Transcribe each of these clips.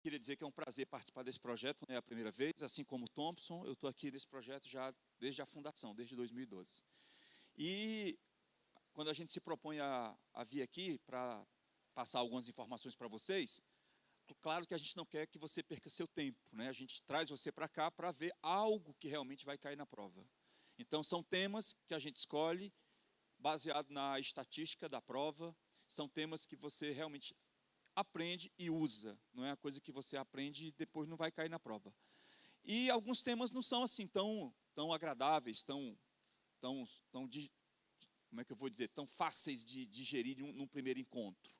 Queria dizer que é um prazer participar desse projeto, não é a primeira vez, assim como o Thompson, eu estou aqui nesse projeto já desde a fundação, desde 2012. E quando a gente se propõe a vir aqui para passar algumas informações para vocês, claro que a gente não quer que você perca seu tempo, né? A gente traz você para cá para ver algo que realmente vai cair na prova. Então, são temas que a gente escolhe baseado na estatística da prova, são temas que você realmente aprende e usa, não é a coisa que você aprende e depois não vai cair na prova. E alguns temas não são assim tão agradáveis, como é que eu vou dizer, tão fáceis de digerir num primeiro encontro.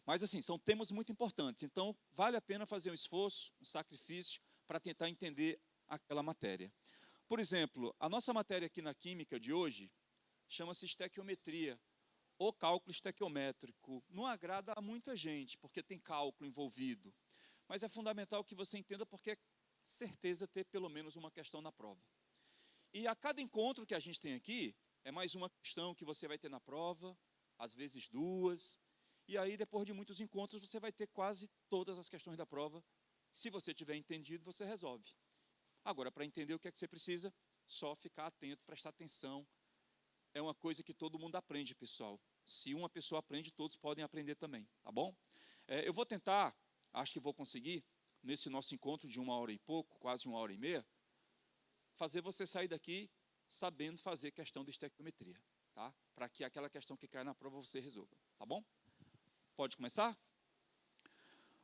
Mas assim, são temas muito importantes, então vale a pena fazer um esforço, um sacrifício para tentar entender aquela matéria. Por exemplo, a nossa matéria aqui na Química de hoje chama-se estequiometria, ou cálculo estequiométrico. Não agrada a muita gente, porque tem cálculo envolvido, mas é fundamental que você entenda, porque é certeza ter pelo menos uma questão na prova. E a cada encontro que a gente tem aqui, é mais uma questão que você vai ter na prova, às vezes duas, e aí depois de muitos encontros você vai ter quase todas as questões da prova. Se você tiver entendido, você resolve. Agora, para entender o que é que você precisa, só ficar atento, prestar atenção. É uma coisa que todo mundo aprende, pessoal. Se uma pessoa aprende, todos podem aprender também, tá bom? Eu vou tentar, acho que vou conseguir, nesse nosso encontro de 1h e pouco, quase 1h30, fazer você sair daqui sabendo fazer questão de estequiometria, tá? Para que aquela questão que cai na prova você resolva, tá bom? Pode começar?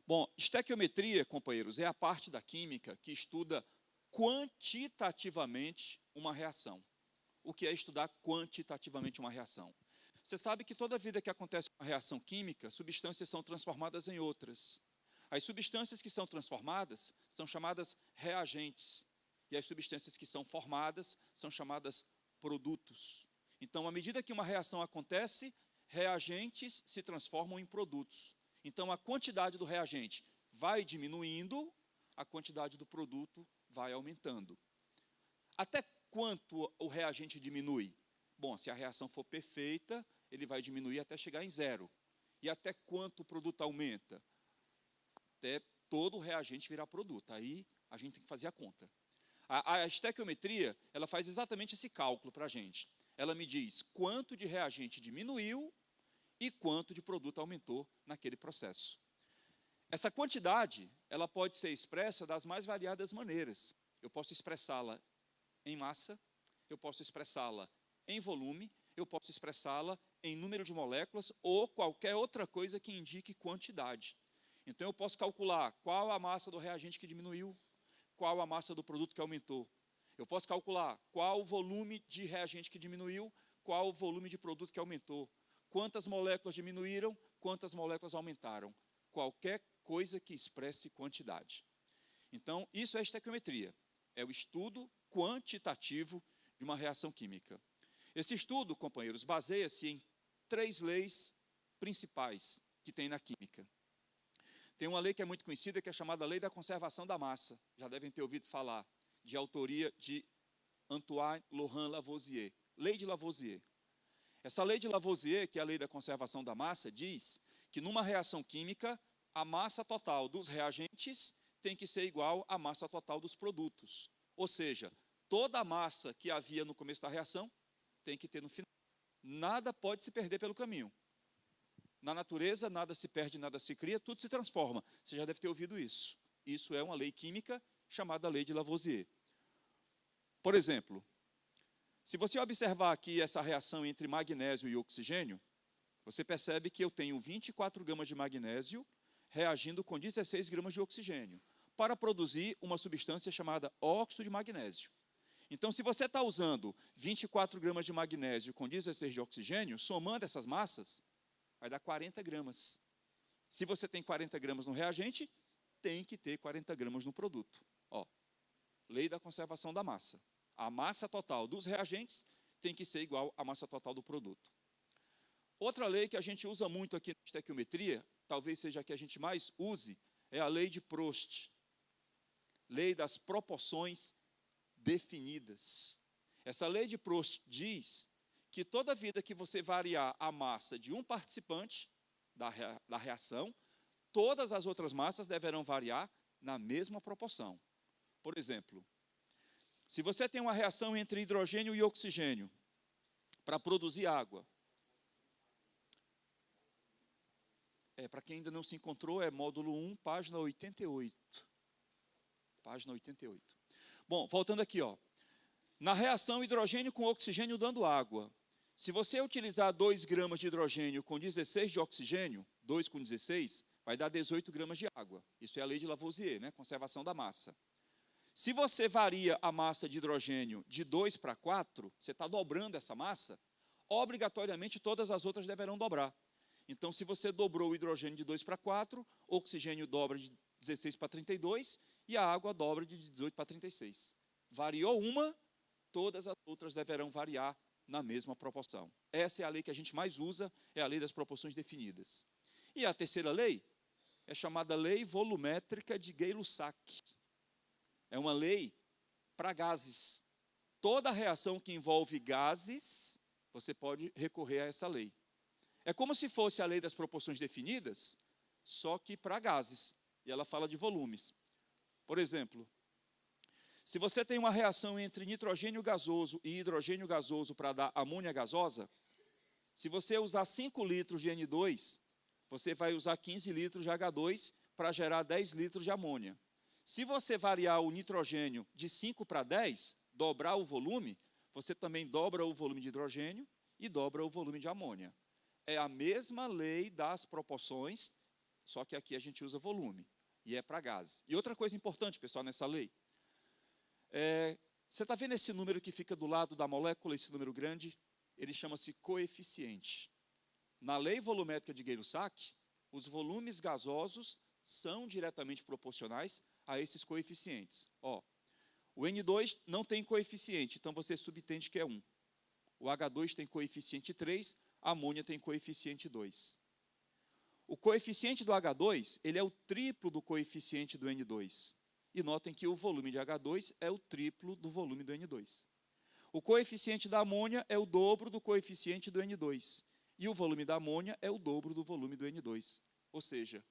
Bom, estequiometria, companheiros, é a parte da química que estuda quantitativamente uma reação. O que é estudar quantitativamente uma reação? Você sabe que toda vida que acontece uma reação química, substâncias são transformadas em outras. As substâncias que são transformadas são chamadas reagentes. E as substâncias que são formadas são chamadas produtos. Então, à medida que uma reação acontece, reagentes se transformam em produtos. Então, a quantidade do reagente vai diminuindo, a quantidade do produto vai aumentando. Até quanto o reagente diminui? Bom, se a reação for perfeita, ele vai diminuir até chegar em zero. E até quanto o produto aumenta? Até todo o reagente virar produto. Aí a gente tem que fazer a conta. A estequiometria, ela faz exatamente esse cálculo para a gente. Ela me diz quanto de reagente diminuiu e quanto de produto aumentou naquele processo. Essa quantidade, ela pode ser expressa das mais variadas maneiras. Eu posso expressá-la em massa, eu posso expressá-la em volume, eu posso expressá-la em número de moléculas ou qualquer outra coisa que indique quantidade. Então, eu posso calcular qual a massa do reagente que diminuiu, qual a massa do produto que aumentou. Eu posso calcular qual o volume de reagente que diminuiu, qual o volume de produto que aumentou. Quantas moléculas diminuíram, quantas moléculas aumentaram. Qualquer coisa que expresse quantidade. Então, isso é estequiometria. É o estudo quantitativo de uma reação química. Esse estudo, companheiros, baseia-se em 3 leis principais que tem na química. Tem uma lei que é muito conhecida, que é chamada Lei da Conservação da Massa. Já devem ter ouvido falar, de autoria de Antoine Laurent Lavoisier. Lei de Lavoisier. Essa lei de Lavoisier, que é a Lei da Conservação da Massa, diz que numa reação química, a massa total dos reagentes tem que ser igual à massa total dos produtos. Ou seja, toda a massa que havia no começo da reação tem que ter no final. Nada pode se perder pelo caminho. Na natureza, nada se perde, nada se cria, tudo se transforma. Você já deve ter ouvido isso. Isso é uma lei química chamada Lei de Lavoisier. Por exemplo, se você observar aqui essa reação entre magnésio e oxigênio, você percebe que eu tenho 24 gramas de magnésio reagindo com 16 gramas de oxigênio, para produzir uma substância chamada óxido de magnésio. Então, se você está usando 24 gramas de magnésio com 16 de oxigênio, somando essas massas, vai dar 40 gramas. Se você tem 40 gramas no reagente, tem que ter 40 gramas no produto. Ó, lei da conservação da massa. A massa total dos reagentes tem que ser igual à massa total do produto. Outra lei que a gente usa muito aqui na estequiometria, talvez seja a que a gente mais use, é a lei de Prost. Lei das proporções definidas. Essa lei de Prost diz que toda vida que você variar a massa de um participante da reação, todas as outras massas deverão variar na mesma proporção. Por exemplo, se você tem uma reação entre hidrogênio e oxigênio para produzir água, para quem ainda não se encontrou, é módulo 1, página 88. Página 88. Bom, voltando aqui, ó. Na reação hidrogênio com oxigênio dando água, se você utilizar 2 gramas de hidrogênio com 16 de oxigênio, 2 com 16, vai dar 18 gramas de água. Isso é a lei de Lavoisier, né? Conservação da massa. Se você varia a massa de hidrogênio de 2 para 4, você está dobrando essa massa, obrigatoriamente todas as outras deverão dobrar. Então, se você dobrou o hidrogênio de 2 para 4, o oxigênio dobra de 16 para 32 e a água dobra de 18 para 36. Variou uma, todas as outras deverão variar na mesma proporção. Essa é a lei que a gente mais usa, é a lei das proporções definidas. E a terceira lei é chamada lei volumétrica de Gay-Lussac. É uma lei para gases. Toda reação que envolve gases, você pode recorrer a essa lei. É como se fosse a lei das proporções definidas, só que para gases. E ela fala de volumes. Por exemplo, se você tem uma reação entre nitrogênio gasoso e hidrogênio gasoso para dar amônia gasosa, se você usar 5 litros de N2, você vai usar 15 litros de H2 para gerar 10 litros de amônia. Se você variar o nitrogênio de 5 para 10, dobrar o volume, você também dobra o volume de hidrogênio e dobra o volume de amônia. É a mesma lei das proporções, só que aqui a gente usa volume, e é para gases. E outra coisa importante, pessoal, nessa lei, você está vendo esse número que fica do lado da molécula, esse número grande? Ele chama-se coeficiente. Na lei volumétrica de Gay-Lussac, os volumes gasosos são diretamente proporcionais a esses coeficientes. Ó, o N2 não tem coeficiente, então você subentende que é 1. O H2 tem coeficiente 3, a amônia tem coeficiente 2. O coeficiente do H2, ele é o triplo do coeficiente do N2. E notem que o volume de H2 é o triplo do volume do N2. O coeficiente da amônia é o dobro do coeficiente do N2. E o volume da amônia é o dobro do volume do N2. Ou seja,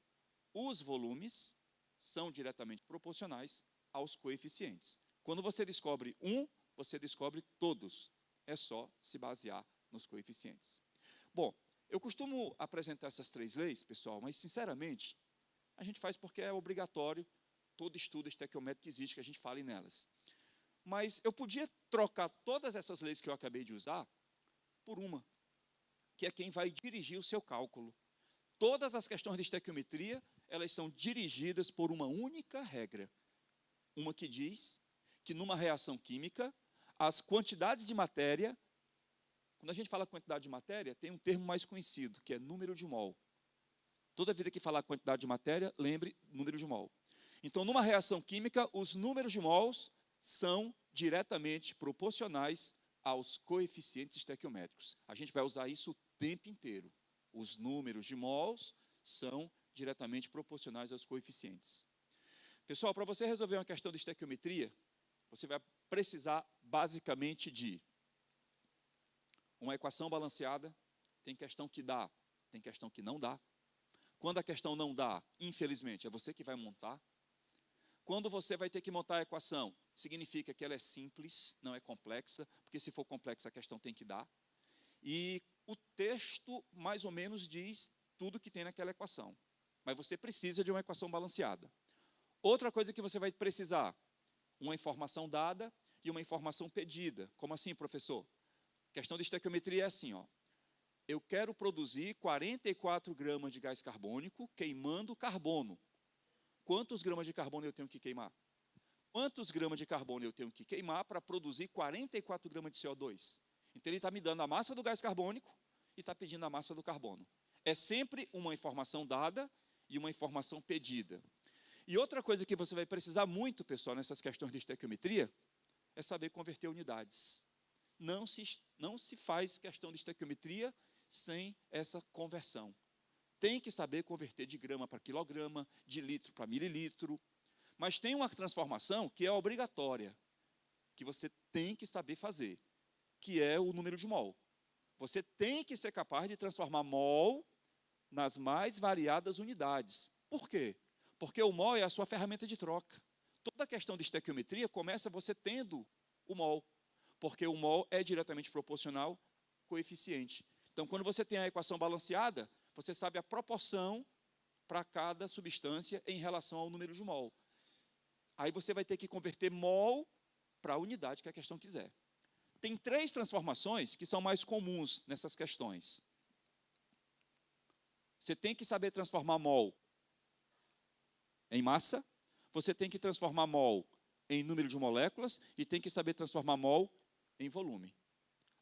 os volumes são diretamente proporcionais aos coeficientes. Quando você descobre um, você descobre todos. É só se basear nos coeficientes. Bom, eu costumo apresentar essas 3 leis, pessoal, mas, sinceramente, a gente faz porque é obrigatório, todo estudo estequiométrico que existe, que a gente fale nelas. Mas eu podia trocar todas essas leis que eu acabei de usar por uma, que é quem vai dirigir o seu cálculo. Todas as questões de estequiometria, elas são dirigidas por uma única regra. Uma que diz que, numa reação química, as quantidades de matéria, quando a gente fala quantidade de matéria, tem um termo mais conhecido, que é número de mol. Toda vida que falar quantidade de matéria, lembre número de mol. Então, numa reação química, os números de mols são diretamente proporcionais aos coeficientes estequiométricos. A gente vai usar isso o tempo inteiro. Os números de mols são diretamente proporcionais aos coeficientes. Pessoal, para você resolver uma questão de estequiometria, você vai precisar basicamente de uma equação balanceada. Tem questão que dá, tem questão que não dá. Quando a questão não dá, infelizmente, é você que vai montar. Quando você vai ter que montar a equação, significa que ela é simples, não é complexa, porque se for complexa a questão tem que dar. E o texto mais ou menos diz tudo que tem naquela equação. Mas você precisa de uma equação balanceada. Outra coisa que você vai precisar, uma informação dada e uma informação pedida. Como assim, professor? A questão de estequiometria é assim, ó. Eu quero produzir 44 gramas de gás carbônico queimando carbono. Quantos gramas de carbono eu tenho que queimar? Quantos gramas de carbono eu tenho que queimar para produzir 44 gramas de CO2? Então, ele está me dando a massa do gás carbônico e está pedindo a massa do carbono. É sempre uma informação dada e uma informação pedida. E outra coisa que você vai precisar muito, pessoal, nessas questões de estequiometria, é saber converter unidades. Não se faz questão de estequiometria sem essa conversão. Tem que saber converter de grama para quilograma, de litro para mililitro. Mas tem uma transformação que é obrigatória, que você tem que saber fazer, que é o número de mol. Você tem que ser capaz de transformar mol nas mais variadas unidades. Por quê? Porque o mol é a sua ferramenta de troca. Toda a questão de estequiometria começa você tendo o mol, porque o mol é diretamente proporcional ao coeficiente. Então, quando você tem a equação balanceada, você sabe a proporção para cada substância em relação ao número de mol. Aí você vai ter que converter mol para a unidade que a questão quiser. Tem 3 transformações que são mais comuns nessas questões. Você tem que saber transformar mol em massa, você tem que transformar mol em número de moléculas e tem que saber transformar mol em volume.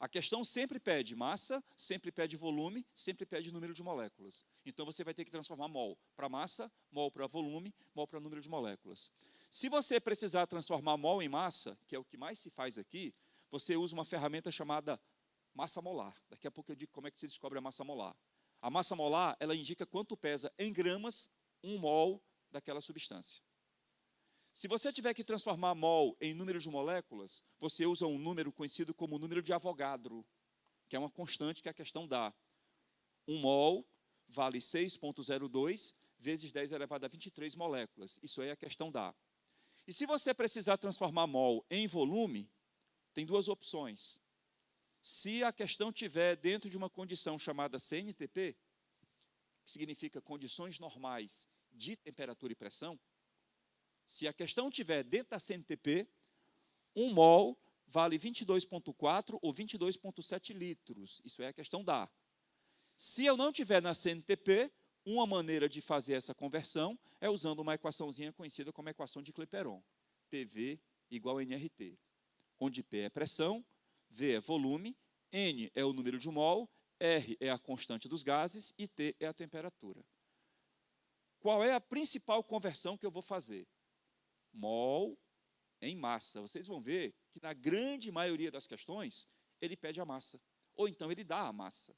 A questão sempre pede massa, sempre pede volume, sempre pede número de moléculas. Então, você vai ter que transformar mol para massa, mol para volume, mol para número de moléculas. Se você precisar transformar mol em massa, que é o que mais se faz aqui, você usa uma ferramenta chamada massa molar. Daqui a pouco eu digo como é que se descobre a massa molar. A massa molar, ela indica quanto pesa em gramas um mol daquela substância. Se você tiver que transformar mol em número de moléculas, você usa um número conhecido como número de Avogadro, que é uma constante que a questão dá. Um mol vale 6,02 vezes 10 elevado a 23 moléculas. Isso aí a questão dá. E se você precisar transformar mol em volume, tem 2 opções. Se a questão tiver dentro de uma condição chamada CNTP, que significa condições normais de temperatura e pressão, se a questão tiver dentro da CNTP, um mol vale 22,4 ou 22,7 litros. Isso é a questão dá. Se eu não tiver na CNTP, uma maneira de fazer essa conversão é usando uma equaçãozinha conhecida como equação de Clapeyron. PV igual a nRT, onde P é pressão, V é volume, N é o número de mol, R é a constante dos gases e T é a temperatura. Qual é a principal conversão que eu vou fazer? Mol em massa. Vocês vão ver que na grande maioria das questões, ele pede a massa, ou então ele dá a massa.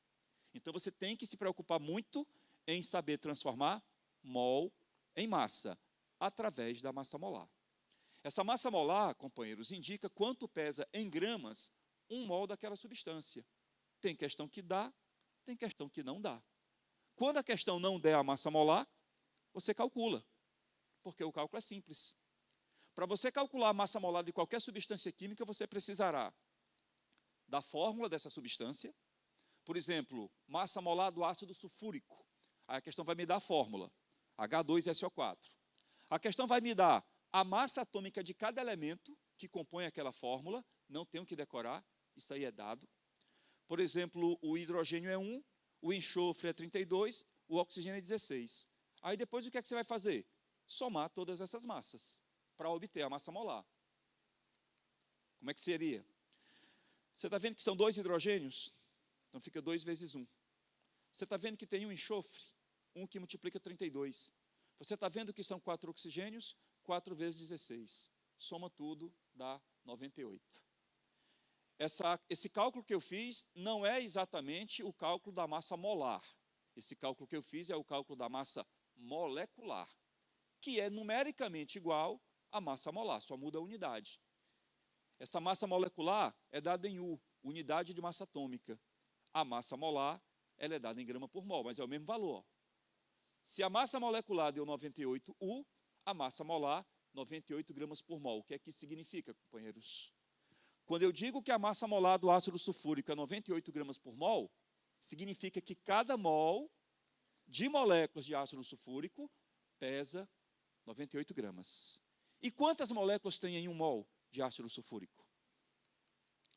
Então você tem que se preocupar muito em saber transformar mol em massa, através da massa molar. Essa massa molar, companheiros, indica quanto pesa em gramas um mol daquela substância. Tem questão que dá, tem questão que não dá. Quando a questão não der a massa molar, você calcula, porque o cálculo é simples. Para você calcular a massa molar de qualquer substância química, você precisará da fórmula dessa substância. Por exemplo, massa molar do ácido sulfúrico. Aí a questão vai me dar a fórmula, H2SO4. A questão vai me dar a massa atômica de cada elemento que compõe aquela fórmula. Não tenho que decorar, isso aí é dado. Por exemplo, o hidrogênio é 1, o enxofre é 32, o oxigênio é 16. Aí depois o que é que você vai fazer? Somar todas essas massas para obter a massa molar. Como é que seria? Você está vendo que são 2 hidrogênios? Então fica 2 vezes 1. Você está vendo que tem um enxofre? 1 que multiplica 32. Você está vendo que são 4 oxigênios? 4 vezes 16. Soma tudo, dá 98. Esse cálculo que eu fiz não é exatamente o cálculo da massa molar. Esse cálculo que eu fiz é o cálculo da massa molecular, que é numericamente igual à massa molar, só muda a unidade. Essa massa molecular é dada em U, unidade de massa atômica. A massa molar, ela é dada em grama por mol, mas é o mesmo valor. Se a massa molecular deu 98 U, a massa molar, 98 gramas por mol. O que é que isso significa, companheiros? Quando eu digo que a massa molar do ácido sulfúrico é 98 gramas por mol, significa que cada mol de moléculas de ácido sulfúrico pesa 98 gramas. E quantas moléculas tem em um mol de ácido sulfúrico?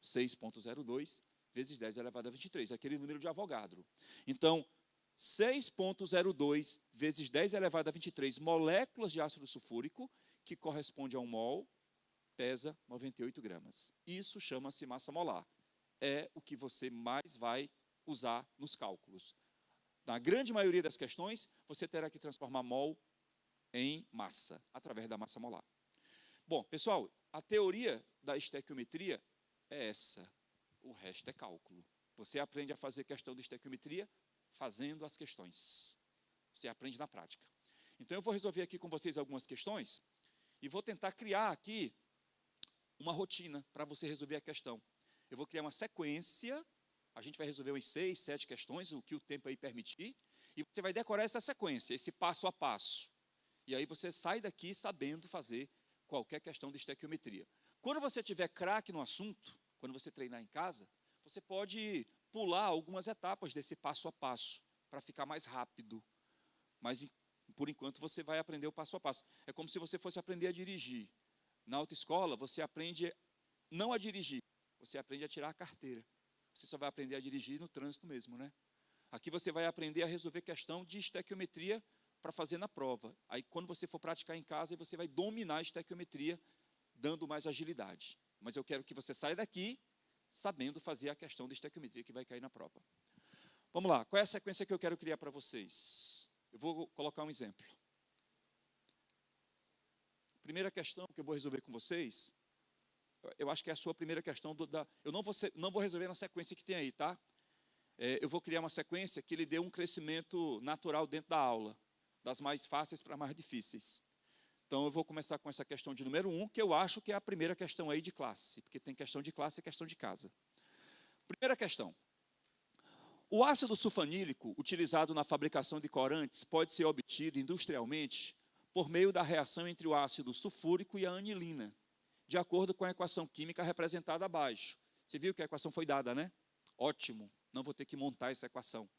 6,02 vezes 10 elevado a 23, aquele número de Avogadro. Então, 6,02 vezes 10 elevado a 23 moléculas de ácido sulfúrico, que corresponde a um mol, pesa 98 gramas. Isso chama-se massa molar. É o que você mais vai usar nos cálculos. Na grande maioria das questões, você terá que transformar mol em massa, através da massa molar. Bom, pessoal, a teoria da estequiometria é essa. O resto é cálculo. Você aprende a fazer questão de estequiometria fazendo as questões. Você aprende na prática. Então, eu vou resolver aqui com vocês algumas questões e vou tentar criar aqui uma rotina para você resolver a questão. Eu vou criar uma sequência, a gente vai resolver umas 6, 7 questões, o que o tempo aí permitir, E você vai decorar essa sequência, esse passo a passo. E aí você sai daqui sabendo fazer qualquer questão de estequiometria. Quando você tiver craque no assunto, quando você treinar em casa, você pode pular algumas etapas desse passo a passo, para ficar mais rápido. Mas, por enquanto, você vai aprender o passo a passo. É como se você fosse aprender a dirigir. Na autoescola, você aprende não a dirigir, você aprende a tirar a carteira. Você só vai aprender a dirigir no trânsito mesmo, né? Aqui você vai aprender a resolver questão de estequiometria para fazer na prova. Aí, quando você for praticar em casa, você vai dominar a estequiometria, dando mais agilidade. Mas eu quero que você saia daqui sabendo fazer a questão de estequiometria que vai cair na prova. Vamos lá, qual é a sequência que eu quero criar para vocês? Eu vou colocar um exemplo. Primeira questão que eu vou resolver com vocês, eu acho que é a sua primeira questão. Eu não vou resolver na sequência que tem aí, tá? Eu vou criar uma sequência que lhe dê um crescimento natural dentro da aula, das mais fáceis para mais difíceis. Então, eu vou começar com essa questão de número 1, que eu acho que é a primeira questão aí de classe, porque tem questão de classe e questão de casa. Primeira questão. O ácido sulfanílico, utilizado na fabricação de corantes, pode ser obtido industrialmente por meio da reação entre o ácido sulfúrico e a anilina, de acordo com a equação química representada abaixo. Você viu que a equação foi dada, né? Ótimo, não vou ter que montar essa equação.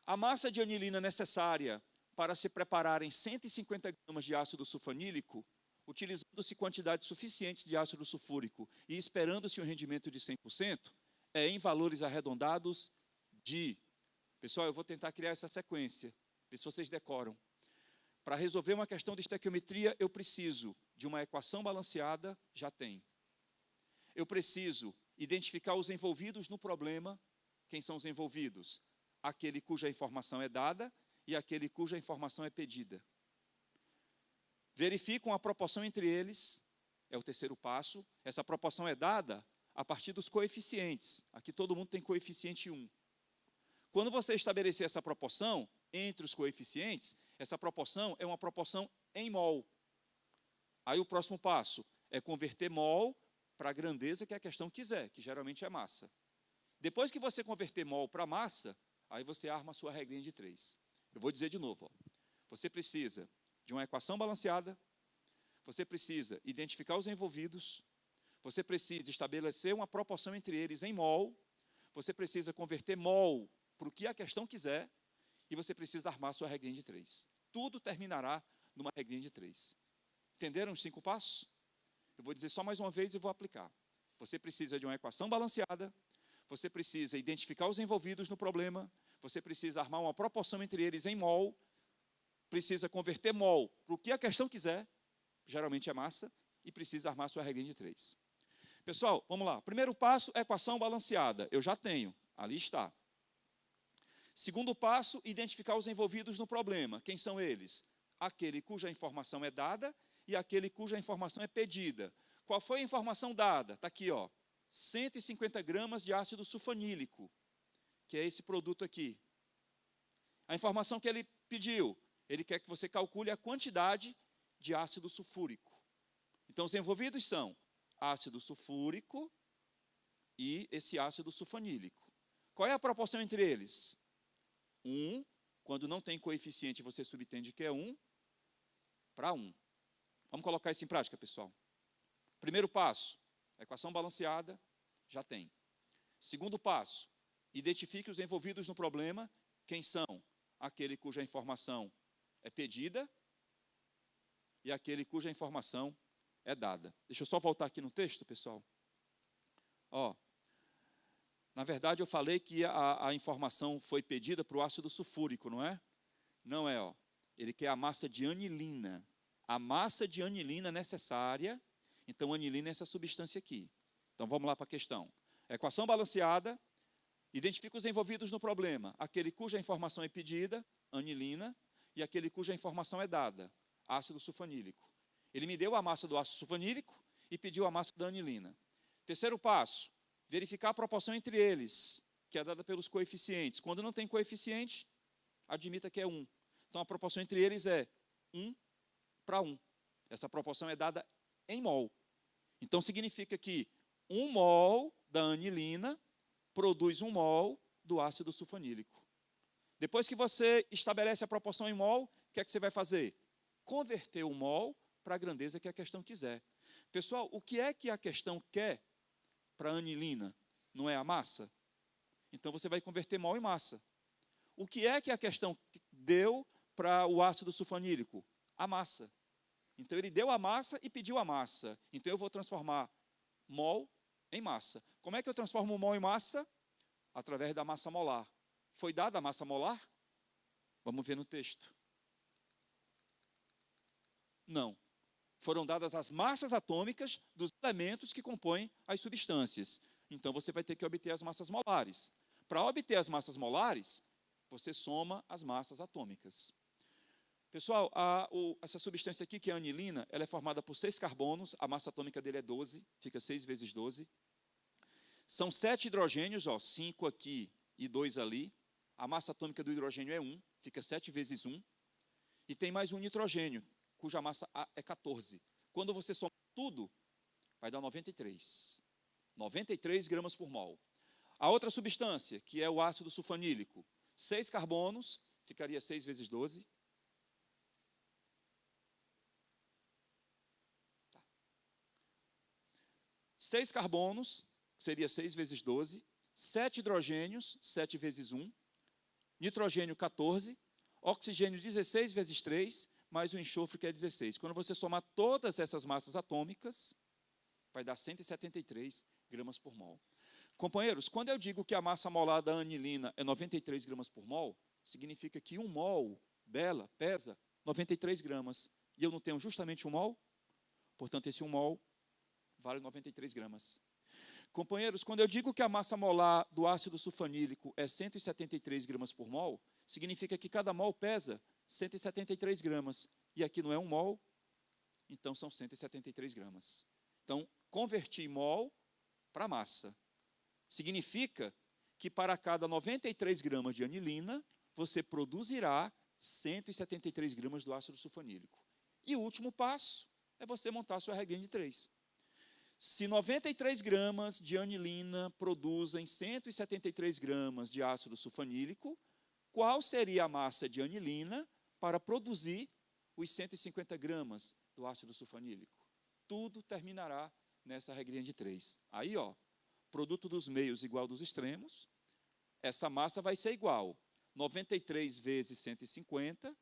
A massa de anilina necessária para se prepararem 150 gramas de ácido sulfanílico, utilizando-se quantidades suficientes de ácido sulfúrico e esperando-se um rendimento de 100%, é em valores arredondados de... Pessoal, eu vou tentar criar essa sequência, ver se vocês decoram. Para resolver uma questão de estequiometria, eu preciso de uma equação balanceada, já tem. Eu preciso identificar os envolvidos no problema. Quem são os envolvidos? Aquele cuja informação é dada e aquele cuja informação é pedida. Verificam a proporção entre eles, é o terceiro passo. Essa proporção é dada a partir dos coeficientes. Aqui todo mundo tem coeficiente 1. Quando você estabelecer essa proporção entre os coeficientes, essa proporção é uma proporção em mol. Aí o próximo passo é converter mol para a grandeza que a questão quiser, que geralmente é massa. Depois que você converter mol para massa, aí você arma a sua regrinha de 3. Eu vou dizer de novo. Você precisa de uma equação balanceada, você precisa identificar os envolvidos, você precisa estabelecer uma proporção entre eles em mol, você precisa converter mol para o que a questão quiser, e você precisa armar a sua regrinha de 3. Tudo terminará numa regrinha de 3. Entenderam os 5 passos? Eu vou dizer só mais uma vez e vou aplicar. Você precisa de uma equação balanceada, você precisa identificar os envolvidos no problema, você precisa armar uma proporção entre eles em mol, precisa converter mol para o que a questão quiser, geralmente é massa, e precisa armar a sua regrinha de 3. Pessoal, vamos lá. Primeiro passo, equação balanceada. Eu já tenho, ali está. Segundo passo, identificar os envolvidos no problema. Quem são eles? Aquele cuja informação é dada e aquele cuja informação é pedida. Qual foi a informação dada? Está aqui, ó, 150 gramas de ácido sulfanílico, que é esse produto aqui. A informação que ele pediu, ele quer que você calcule a quantidade de ácido sulfúrico. Então, os envolvidos são ácido sulfúrico e esse ácido sulfanílico. Qual é a proporção entre eles? 1, quando não tem coeficiente, você subentende que é 1 para 1. Vamos colocar isso em prática, pessoal. Primeiro passo, equação balanceada, já tem. Segundo passo, identifique os envolvidos no problema. Quem são? Aquele cuja informação é pedida e aquele cuja informação é dada. Deixa eu só voltar aqui no texto, pessoal. Ó, na verdade, eu falei que a informação foi pedida para o ácido sulfúrico, não é? Não é, ó. Ele quer a massa de anilina. A massa de anilina necessária. Então, anilina é essa substância aqui. Então, vamos lá para a questão. Equação balanceada. Identifica os envolvidos no problema. Aquele cuja informação é pedida, anilina, e aquele cuja informação é dada, ácido sulfanílico. Ele me deu a massa do ácido sulfanílico e pediu a massa da anilina. Terceiro passo, verificar a proporção entre eles, que é dada pelos coeficientes. Quando não tem coeficiente, admita que é 1. Então, a proporção entre eles é 1 para 1. Essa proporção é dada em mol. Então, significa que 1 mol da anilina produz 1 mol do ácido sulfanílico. Depois que você estabelece a proporção em mol, o que é que você vai fazer? Converter o mol para a grandeza que a questão quiser. Pessoal, o que é que a questão quer para a anilina? Não é a massa? Então você vai converter mol em massa. O que é que a questão deu para o ácido sulfanílico? A massa. Então ele deu a massa e pediu a massa. Então eu vou transformar mol em massa. Como é que eu transformo o mol em massa? Através da massa molar. Foi dada a massa molar? Vamos ver no texto. Não. Foram dadas as massas atômicas dos elementos que compõem as substâncias. Então você vai ter que obter as massas molares. Para obter as massas molares, você soma as massas atômicas. Pessoal, essa substância aqui, que é a anilina, ela é formada por 6 carbonos, a massa atômica dele é 12, fica 6 vezes 12. São 7 hidrogênios, 5 aqui e 2 ali. A massa atômica do hidrogênio é 1, fica 7 vezes 1. E tem mais um nitrogênio, cuja massa é 14. Quando você soma tudo, vai dar 93. 93 gramas por mol. A outra substância, que é o ácido sulfanílico, 6 carbonos, ficaria 6 vezes 12. 6 carbonos, que seria 6 vezes 12, 7 hidrogênios, 7 vezes 1, nitrogênio 14, oxigênio 16 vezes 3, mais o enxofre, que é 16. Quando você somar todas essas massas atômicas, vai dar 173 gramas por mol. Companheiros, quando eu digo que a massa molar da anilina é 93 gramas por mol, significa que 1 mol dela pesa 93 gramas. E eu não tenho justamente 1 mol, portanto, esse 1 mol vale 93 gramas. Companheiros, quando eu digo que a massa molar do ácido sulfanílico é 173 gramas por mol, significa que cada mol pesa 173 gramas. E aqui não é 1 mol, então são 173 gramas. Então, converti mol para massa. Significa que para cada 93 gramas de anilina, você produzirá 173 gramas do ácido sulfanílico. E o último passo é você montar a sua regrinha de 3. Se 93 gramas de anilina produzem 173 gramas de ácido sulfanílico, qual seria a massa de anilina para produzir os 150 gramas do ácido sulfanílico? Tudo terminará nessa regrinha de 3. Aí, produto dos meios igual dos extremos, essa massa vai ser igual 93 vezes 150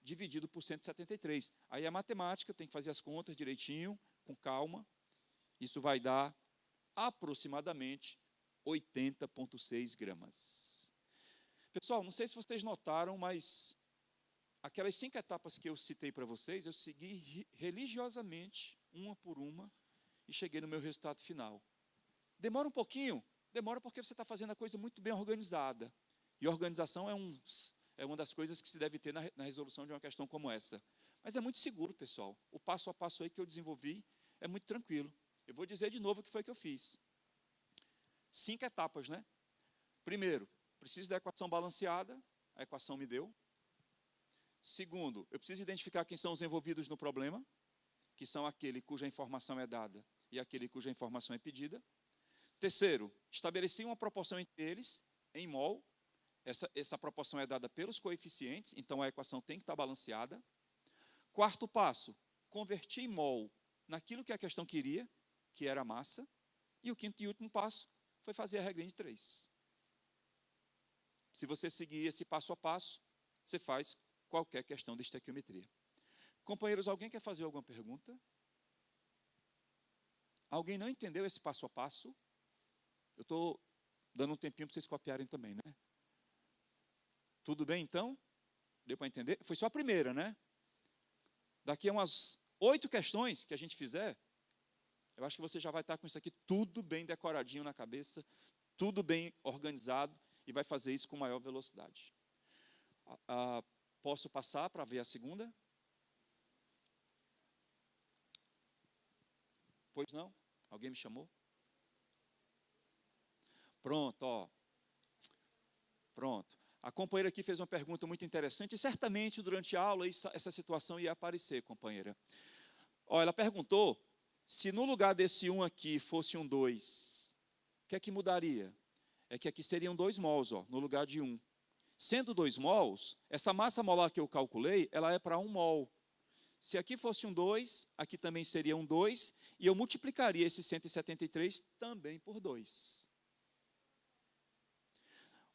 dividido por 173. Aí a matemática, tem que fazer as contas direitinho, com calma. Isso vai dar aproximadamente 80,6 gramas. Pessoal, não sei se vocês notaram, mas aquelas 5 etapas que eu citei para vocês, eu segui religiosamente, uma por uma, e cheguei no meu resultado final. Demora um pouquinho? Demora porque você está fazendo a coisa muito bem organizada. E organização é uma das coisas que se deve ter na resolução de uma questão como essa. Mas é muito seguro, pessoal. O passo a passo aí que eu desenvolvi é muito tranquilo. Eu vou dizer de novo o que foi que eu fiz. 5 etapas, né? Primeiro, preciso da equação balanceada, a equação me deu. Segundo, eu preciso identificar quem são os envolvidos no problema, que são aquele cuja informação é dada e aquele cuja informação é pedida. Terceiro, estabeleci uma proporção entre eles, em mol. Essa proporção é dada pelos coeficientes, então a equação tem que estar balanceada. Quarto passo, converti em mol naquilo que a questão queria, que era a massa. E o quinto e último passo foi fazer a regrinha de 3. Se você seguir esse passo a passo, você faz qualquer questão de estequiometria. Companheiros, alguém quer fazer alguma pergunta? Alguém não entendeu esse passo a passo? Eu estou dando um tempinho para vocês copiarem também, né? Tudo bem, então? Deu para entender? Foi só a primeira, né? Daqui a umas 8 questões que a gente fizer, eu acho que você já vai estar com isso aqui tudo bem decoradinho na cabeça, tudo bem organizado, e vai fazer isso com maior velocidade. Posso passar para ver a segunda? Pois não? Alguém me chamou? Pronto, Pronto. A companheira aqui fez uma pergunta muito interessante, e certamente durante a aula essa situação ia aparecer, companheira. Ela perguntou se no lugar desse 1 aqui fosse um 2, o que é que mudaria? É que aqui seriam 2 mols, no lugar de 1. Sendo 2 mols, essa massa molar que eu calculei, ela é para 1 mol. Se aqui fosse um 2, aqui também seria um 2, e eu multiplicaria esse 173 também por 2.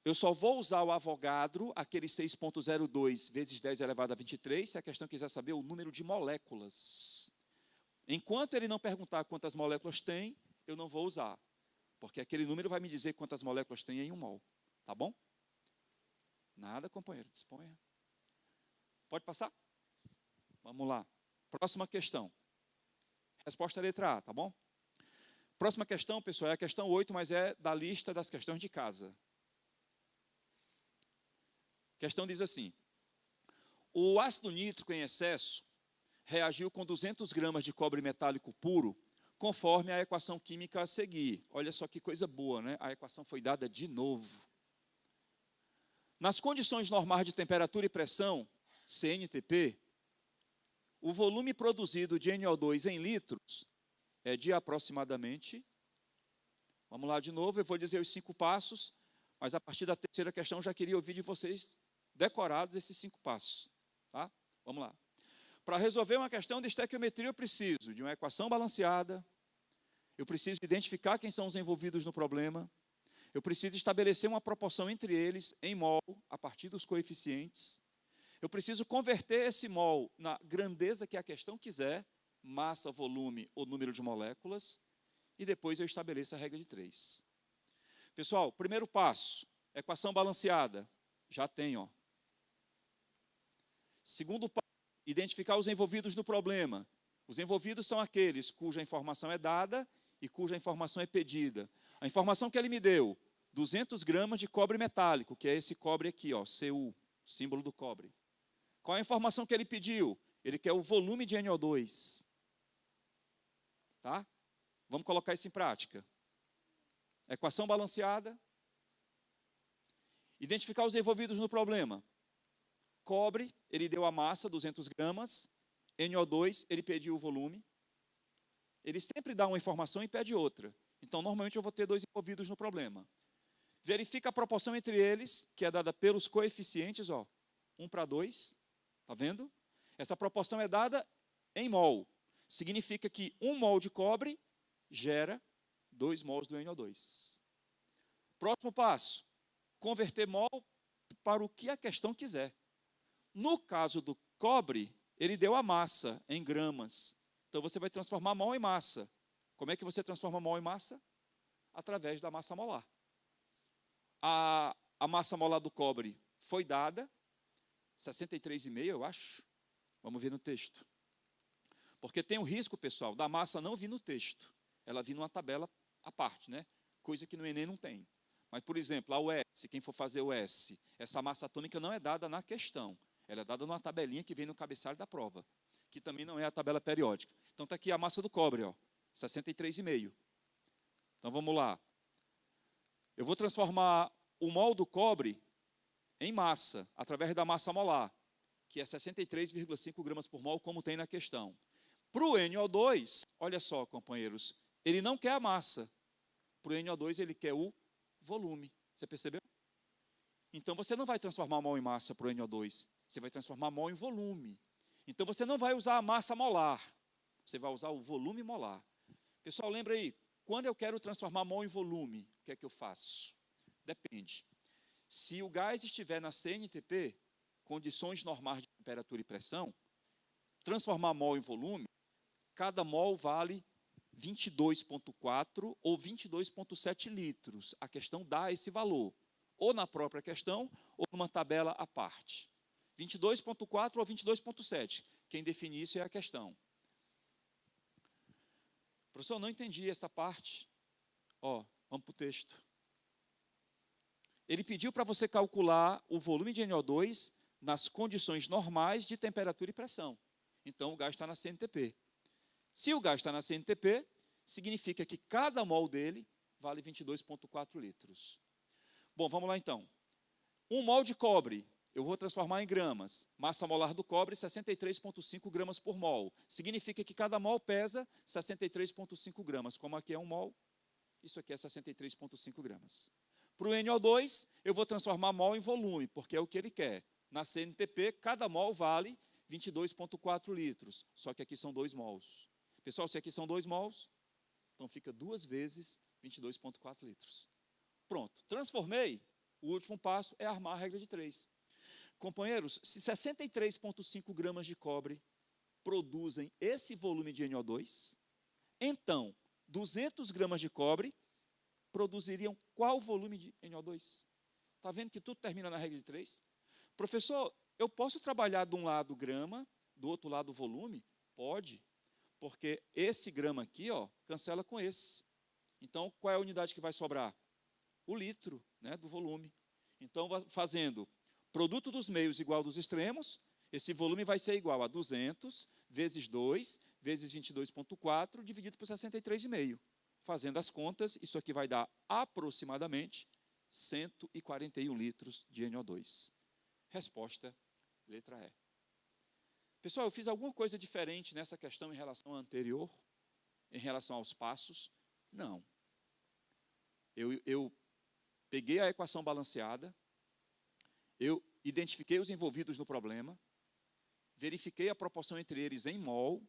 Eu só vou usar o Avogadro, aquele 6,02 vezes 10 elevado a 23, se a questão quiser saber o número de moléculas. Enquanto ele não perguntar quantas moléculas tem, eu não vou usar, porque aquele número vai me dizer quantas moléculas tem em 1 mol. Tá bom? Nada, companheiro, disponha. Pode passar? Vamos lá. Próxima questão. Resposta é letra A, tá bom? Próxima questão, pessoal, é a questão 8, mas é da lista das questões de casa. A questão diz assim: o ácido nítrico em excesso reagiu com 200 gramas de cobre metálico puro, conforme a equação química a seguir. Olha só que coisa boa, né? A equação foi dada de novo. Nas condições normais de temperatura e pressão, CNTP, o volume produzido de NO2 em litros é de aproximadamente... Vamos lá de novo, eu vou dizer os 5 passos, mas a partir da terceira questão eu já queria ouvir de vocês decorados esses 5 passos. Tá? Vamos lá. Para resolver uma questão de estequiometria, eu preciso de uma equação balanceada, eu preciso identificar quem são os envolvidos no problema, eu preciso estabelecer uma proporção entre eles em mol, a partir dos coeficientes, eu preciso converter esse mol na grandeza que a questão quiser, massa, volume ou número de moléculas, e depois eu estabeleço a regra de 3. Pessoal, primeiro passo, equação balanceada, já tem, ó. Segundo passo, identificar os envolvidos no problema. Os envolvidos são aqueles cuja informação é dada e cuja informação é pedida. A informação que ele me deu, 200 gramas de cobre metálico, que é esse cobre aqui, ó, Cu, símbolo do cobre. Qual a informação que ele pediu? Ele quer o volume de NO2. Tá? Vamos colocar isso em prática. Equação balanceada. Identificar os envolvidos no problema. Cobre, ele deu a massa, 200 gramas. NO2, ele pediu o volume. Ele sempre dá uma informação e pede outra. Então, normalmente, eu vou ter 2 envolvidos no problema. Verifica a proporção entre eles, que é dada pelos coeficientes, ó, 1:2. Está vendo? Essa proporção é dada em mol. Significa que 1 mol de cobre gera 2 mols do NO2. Próximo passo, converter mol para o que a questão quiser. No caso do cobre, ele deu a massa em gramas. Então, você vai transformar mol em massa. Como é que você transforma mol em massa? Através da massa molar. A massa molar do cobre foi dada, 63,5, eu acho. Vamos ver no texto. Porque tem o risco, pessoal, da massa não vir no texto. Ela vir numa tabela à parte, né? Coisa que no Enem não tem. Mas, por exemplo, a US, quem for fazer o S, essa massa atômica não é dada na questão. Ela é dada numa tabelinha que vem no cabeçalho da prova, que também não é a tabela periódica. Então, está aqui a massa do cobre, ó, 63,5. Então, vamos lá. Eu vou transformar o mol do cobre em massa, através da massa molar, que é 63,5 gramas por mol, como tem na questão. Para o NO2, olha só, companheiros, ele não quer a massa. Para o NO2, ele quer o volume. Você percebeu? Então, você não vai transformar mol em massa para o NO2, você vai transformar mol em volume. Então, você não vai usar a massa molar, você vai usar o volume molar. Pessoal, lembra aí, quando eu quero transformar mol em volume, o que é que eu faço? Depende. Se o gás estiver na CNTP, condições normais de temperatura e pressão, transformar mol em volume, cada mol vale 22,4 ou 22,7 litros. A questão dá esse valor, ou na própria questão, ou numa tabela à parte. 22,4 ou 22,7. Quem define isso é a questão. Professor, não entendi essa parte. Ó, vamos para o texto. Ele pediu para você calcular o volume de NO2 nas condições normais de temperatura e pressão. Então, o gás está na CNTP. Se o gás está na CNTP, significa que cada mol dele vale 22,4 litros. Bom, vamos lá então. 1 mol de cobre, eu vou transformar em gramas. Massa molar do cobre, 63,5 gramas por mol. Significa que cada mol pesa 63,5 gramas. Como aqui é 1 mol, isso aqui é 63,5 gramas. Para o NO2, eu vou transformar mol em volume, porque é o que ele quer. Na CNTP, cada mol vale 22,4 litros, só que aqui são 2 mols. Pessoal, se aqui são 2 mols, então fica 2 vezes 22,4 litros. Pronto, transformei. O último passo é armar a regra de 3. Companheiros, se 63,5 gramas de cobre produzem esse volume de NO2, então 200 gramas de cobre produziriam qual volume de NO2? Está vendo que tudo termina na regra de 3? Professor, eu posso trabalhar de um lado grama, do outro lado volume? Pode, porque esse grama aqui, ó, cancela com esse. Então, qual é a unidade que vai sobrar? O litro, né, do volume. Então, fazendo produto dos meios igual dos extremos, esse volume vai ser igual a 200 vezes 2 vezes 22,4 dividido por 63,5. Fazendo as contas, isso aqui vai dar aproximadamente 141 litros de NO2. Resposta, letra E. Pessoal, eu fiz alguma coisa diferente nessa questão em relação à anterior, em relação aos passos? Não. Eu peguei a equação balanceada, eu identifiquei os envolvidos no problema, verifiquei a proporção entre eles em mol,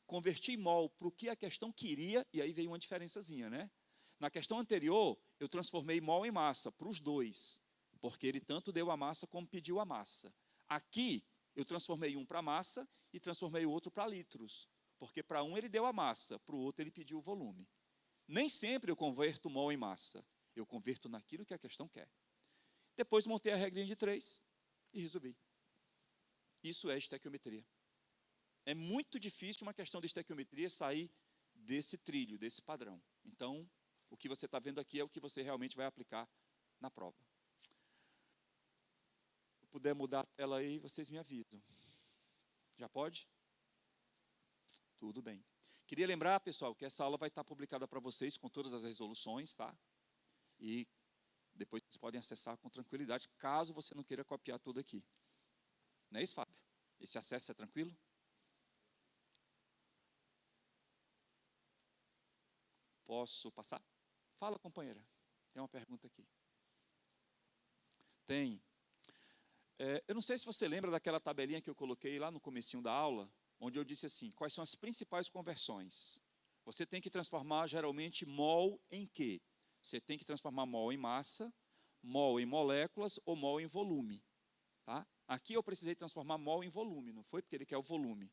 converti mol para o que a questão queria, e aí veio uma diferençazinha, né? Na questão anterior, eu transformei mol em massa para os dois, porque ele tanto deu a massa como pediu a massa. Aqui, eu transformei um para massa e transformei o outro para litros, porque para um ele deu a massa, para o outro ele pediu o volume. Nem sempre eu converto mol em massa, eu converto naquilo que a questão quer. Depois montei a regrinha de 3 e resolvi. Isso é estequiometria. É muito difícil uma questão de estequiometria sair desse trilho, desse padrão. Então, o que você está vendo aqui é o que você realmente vai aplicar na prova. Se puder mudar a tela aí, vocês me avisam. Já pode? Tudo bem. Queria lembrar, pessoal, que essa aula vai estar publicada para vocês com todas as resoluções, tá? E depois vocês podem acessar com tranquilidade, caso você não queira copiar tudo aqui. Não é isso, Fábio? Esse acesso é tranquilo? Posso passar? Fala, companheira. Tem uma pergunta aqui. Tem. Eu não sei se você lembra daquela tabelinha que eu coloquei lá no comecinho da aula, onde eu disse assim, quais são as principais conversões? Você tem que transformar, geralmente, mol em quê? Você tem que transformar mol em massa, mol em moléculas ou mol em volume. Tá? Aqui eu precisei transformar mol em volume, não foi? Porque ele quer o volume.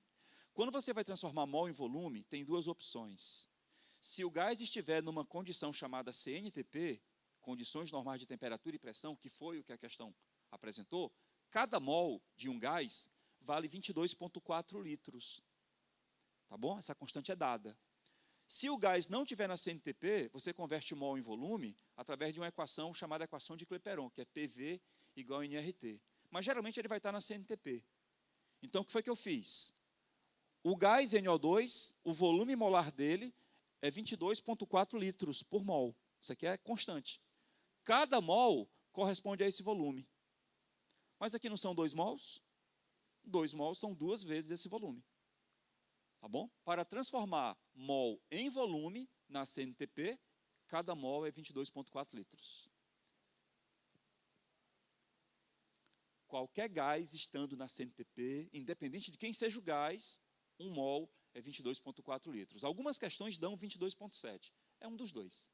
Quando você vai transformar mol em volume, tem duas opções. Se o gás estiver numa condição chamada CNTP, condições normais de temperatura e pressão, que foi o que a questão apresentou, cada mol de um gás vale 22,4 litros. Tá bom? Essa constante é dada. Se o gás não estiver na CNTP, você converte mol em volume através de uma equação chamada equação de Clapeyron, que é PV igual a nRT. Mas geralmente ele vai estar na CNTP. Então, o que foi que eu fiz? O gás NO2, o volume molar dele é 22,4 litros por mol. Isso aqui é constante. Cada mol corresponde a esse volume. Mas aqui não são 2 mols? 2 mols são 2 vezes esse volume. Tá bom? Para transformar mol em volume na CNTP, cada mol é 22,4 litros. Qualquer gás estando na CNTP, independente de quem seja o gás, um mol é 22,4 litros. Algumas questões dão 22,7. É um dos dois.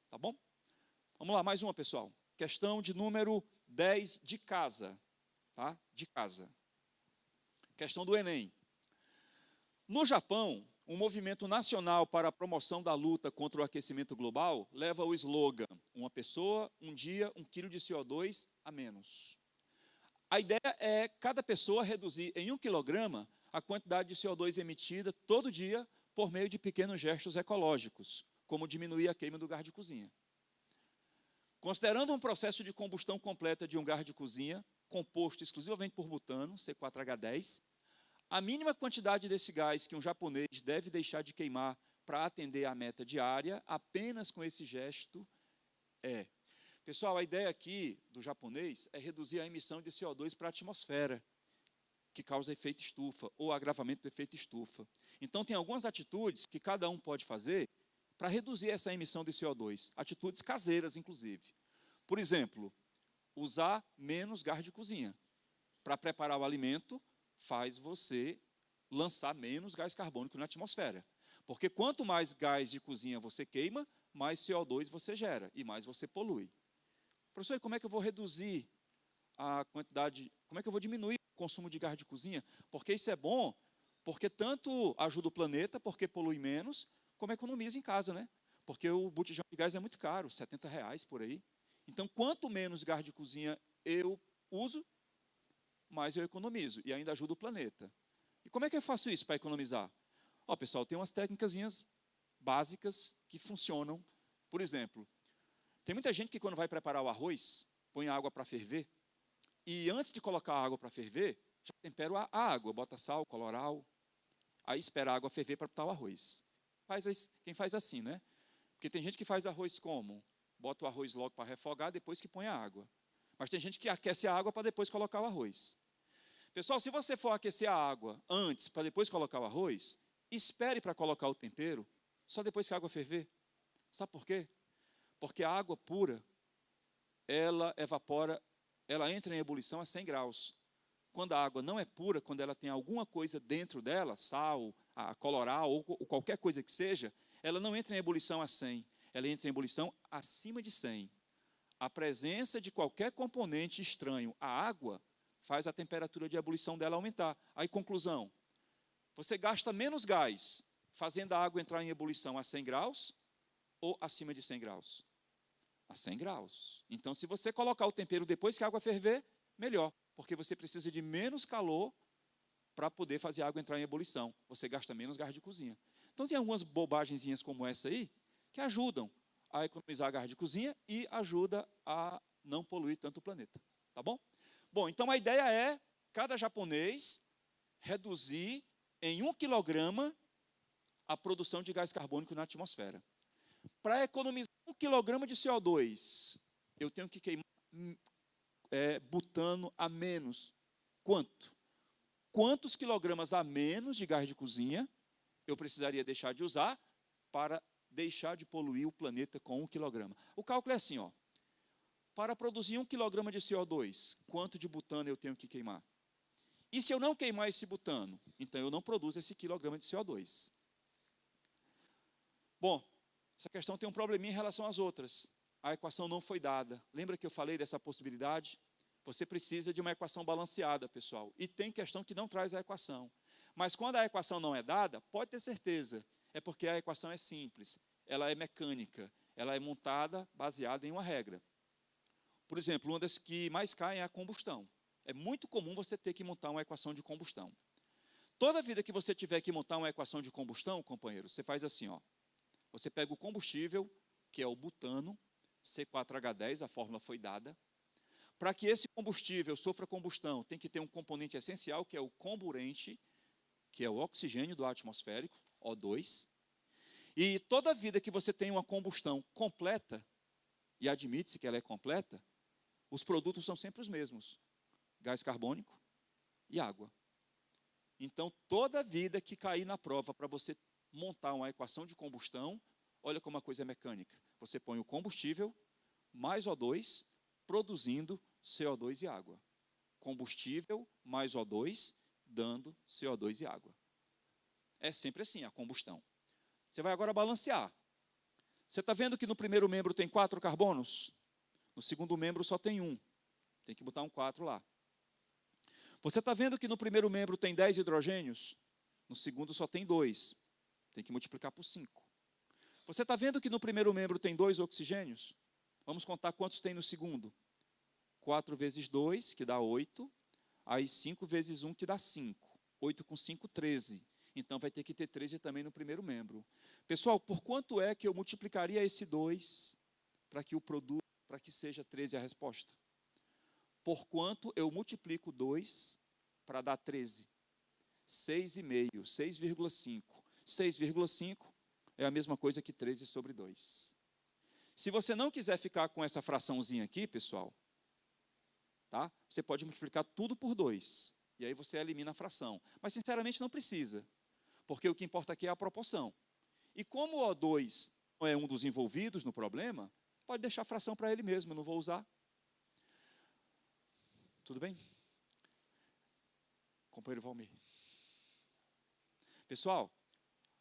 Tá bom? Vamos lá, mais uma, pessoal. Questão de número 10 de casa. Tá? De casa. Questão do Enem. No Japão, um movimento nacional para a promoção da luta contra o aquecimento global leva o slogan: uma pessoa, um dia, 1 quilo de CO2 a menos. A ideia é cada pessoa reduzir em 1 quilograma a quantidade de CO2 emitida todo dia por meio de pequenos gestos ecológicos, como diminuir a queima do gás de cozinha. Considerando um processo de combustão completa de um gás de cozinha, composto exclusivamente por butano, C4H10, a mínima quantidade desse gás que um japonês deve deixar de queimar para atender à meta diária, apenas com esse gesto, é... Pessoal, a ideia aqui do japonês é reduzir a emissão de CO2 para a atmosfera, que causa efeito estufa, ou agravamento do efeito estufa. Então, tem algumas atitudes que cada um pode fazer para reduzir essa emissão de CO2, atitudes caseiras, inclusive. Por exemplo, usar menos gás de cozinha. Para preparar o alimento, faz você lançar menos gás carbônico na atmosfera. Porque quanto mais gás de cozinha você queima, mais CO2 você gera e mais você polui. Professor, e como é que eu vou reduzir a quantidade, como é que eu vou diminuir o consumo de gás de cozinha? Porque isso é bom, porque tanto ajuda o planeta, porque polui menos, como economiza em casa, né? Porque o botijão de gás é muito caro, R$ 70 por aí. Então, quanto menos gás de cozinha eu uso, mais eu economizo e ainda ajuda o planeta. E como é que eu faço isso para economizar? Ó, pessoal, tem umas técnicas básicas que funcionam. Por exemplo, tem muita gente que quando vai preparar o arroz, põe a água para ferver, e antes de colocar a água para ferver, já tempera a água, bota sal, colorau, aí espera a água ferver para botar o arroz. Quem faz assim, né? Porque tem gente que faz arroz como? Bota o arroz logo para refogar, depois que põe a água. Mas tem gente que aquece a água para depois colocar o arroz. Pessoal, se você for aquecer a água antes, para depois colocar o arroz, espere para colocar o tempero, só depois que a água ferver. Sabe por quê? Porque a água pura, ela evapora, ela entra em ebulição a 100 graus. Quando a água não é pura, quando ela tem alguma coisa dentro dela, sal, colorau ou qualquer coisa que seja, ela não entra em ebulição a 100, ela entra em ebulição acima de 100. A presença de qualquer componente estranho à água faz a temperatura de ebulição dela aumentar. Aí, conclusão, você gasta menos gás fazendo a água entrar em ebulição a 100 graus ou acima de 100 graus? A 100 graus. Então, se você colocar o tempero depois que a água ferver, melhor, porque você precisa de menos calor para poder fazer a água entrar em ebulição. Você gasta menos gás de cozinha. Então, tem algumas bobagenzinhas como essa aí que ajudam a economizar gás de cozinha e ajuda a não poluir tanto o planeta. Tá bom? Bom, então a ideia é cada japonês reduzir em 1 quilograma a produção de gás carbônico na atmosfera. Para economizar 1 quilograma de CO2, eu tenho que queimar butano a menos. Quanto? Quantos quilogramas a menos de gás de cozinha eu precisaria deixar de usar para deixar de poluir o planeta com 1 quilograma? O cálculo é assim, ó. Para produzir 1 quilograma de CO2, quanto de butano eu tenho que queimar? E se eu não queimar esse butano, então eu não produzo esse quilograma de CO2. Bom, essa questão tem um probleminha em relação às outras. A equação não foi dada. Lembra que eu falei dessa possibilidade? Você precisa de uma equação balanceada, pessoal. E tem questão que não traz a equação. Mas quando a equação não é dada, pode ter certeza, é porque a equação é simples, ela é mecânica, ela é montada baseada em uma regra. Por exemplo, uma das que mais caem é a combustão. É muito comum você ter que montar uma equação de combustão. Toda vida que você tiver que montar uma equação de combustão, companheiro, você faz assim, ó. Você pega o combustível, que é o butano, C4H10, a fórmula foi dada. Para que esse combustível sofra combustão, tem que ter um componente essencial, que é o comburente, que é o oxigênio do ar atmosférico, O2. E toda vida que você tem uma combustão completa, e admite-se que ela é completa, os produtos são sempre os mesmos: gás carbônico e água. Então, toda vida que cair na prova para você montar uma equação de combustão, olha como a coisa é mecânica. Você põe o combustível mais O2, produzindo CO2 e água. Combustível mais O2, dando CO2 e água. É sempre assim a combustão. Você vai agora balancear. Você está vendo que no primeiro membro tem 4 carbonos? No segundo membro só tem 1. Tem que botar um 4 lá. Você está vendo que no primeiro membro tem 10 hidrogênios? No segundo só tem 2. Tem que multiplicar por 5. Você está vendo que no primeiro membro tem 2 oxigênios? Vamos contar quantos tem no segundo. 4 vezes 2, que dá 8. Aí 5 vezes 1, que dá 5. 8 com 5, 13. Então vai ter que ter 13 também no primeiro membro. Pessoal, por quanto é que eu multiplicaria esse 2 para que o produto, para que seja 13 a resposta? Por quanto eu multiplico 2 para dar 13? 6,5, 6,5. 6,5 é a mesma coisa que 13 sobre 2. Se você não quiser ficar com essa fraçãozinha aqui, pessoal, tá? Você pode multiplicar tudo por 2. E aí você elimina a fração. Mas, sinceramente, não precisa. Porque o que importa aqui é a proporção. E como o O2 não é um dos envolvidos no problema, pode deixar a fração para ele mesmo, eu não vou usar. Tudo bem? Companheiro Valmir. Pessoal,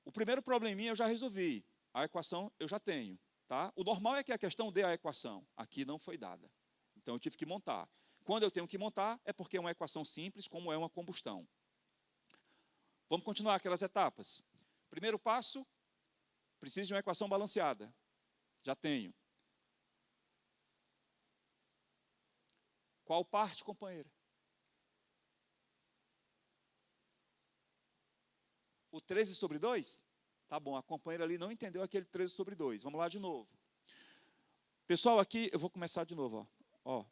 o primeiro probleminha eu já resolvi. A equação eu já tenho. Tá? O normal é que a questão dê a equação. Aqui não foi dada. Então eu tive que montar. Quando eu tenho que montar, é porque é uma equação simples, como é uma combustão. Vamos continuar aquelas etapas. Primeiro passo, preciso de uma equação balanceada. Já tenho. Qual parte, companheira? O 13 sobre 2? Tá bom, a companheira ali não entendeu aquele 13 sobre 2. Vamos lá de novo. Pessoal, aqui eu vou começar de novo. Ó.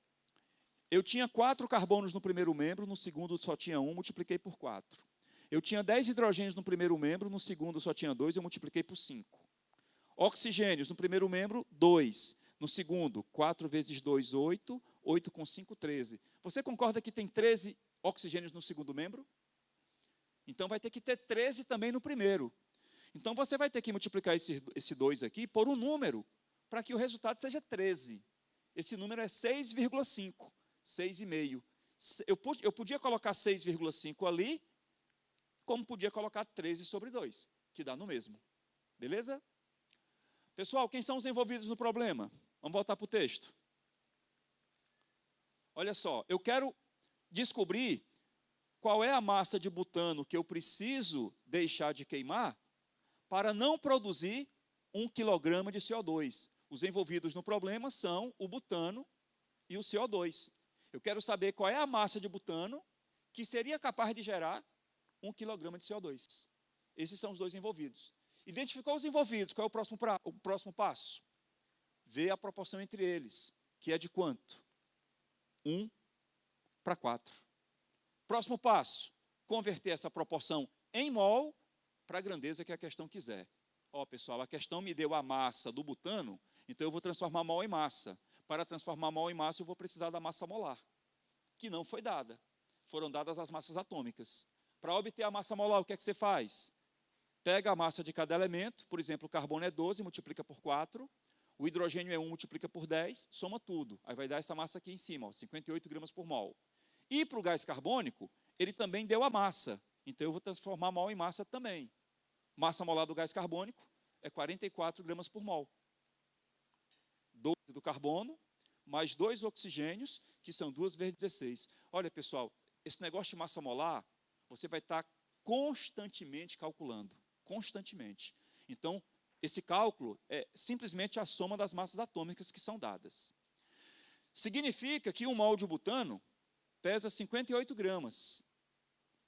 Eu tinha 4 carbonos no primeiro membro, no segundo só tinha 1, multipliquei por 4. Eu tinha 10 hidrogênios no primeiro membro, no segundo só tinha 2, eu multipliquei por 5. Oxigênios no primeiro membro, 2. No segundo, 4 vezes 2, 8. 8 com 5, 13. Você concorda que tem 13 oxigênios no segundo membro? Então vai ter que ter 13 também no primeiro. Então você vai ter que multiplicar esse 2 aqui por um número, para que o resultado seja 13. Esse número é 6,5. 6,5. Eu podia colocar 6,5 ali, como podia colocar 13 sobre 2, que dá no mesmo. Beleza? Pessoal, quem são os envolvidos no problema? Vamos voltar para o texto. Olha só, eu quero descobrir qual é a massa de butano que eu preciso deixar de queimar para não produzir 1 quilograma de CO2. Os envolvidos no problema são o butano e o CO2. Eu quero saber qual é a massa de butano que seria capaz de gerar 1 quilograma de CO2. Esses são os dois envolvidos. Identificou os envolvidos, qual é o próximo passo? Ver a proporção entre eles, que é de quanto? 1 para 4. Próximo passo, converter essa proporção em mol para a grandeza que a questão quiser. Ó, pessoal, a questão me deu a massa do butano, então eu vou transformar mol em massa. Para transformar mol em massa, eu vou precisar da massa molar, que não foi dada. Foram dadas as massas atômicas. Para obter a massa molar, o que é que você faz? Pega a massa de cada elemento, por exemplo, o carbono é 12, multiplica por 4, o hidrogênio é 1, multiplica por 10, soma tudo. Aí vai dar essa massa aqui em cima, ó, 58 gramas por mol. E para o gás carbônico, ele também deu a massa. Então eu vou transformar mol em massa também. Massa molar do gás carbônico é 44 gramas por mol. 12 do carbono, mais 2 oxigênios, que são 2 vezes 16. Olha, pessoal, esse negócio de massa molar, você vai estar constantemente calculando. Constantemente. Então, esse cálculo é simplesmente a soma das massas atômicas que são dadas. Significa que 1 mol de butano pesa 58 gramas.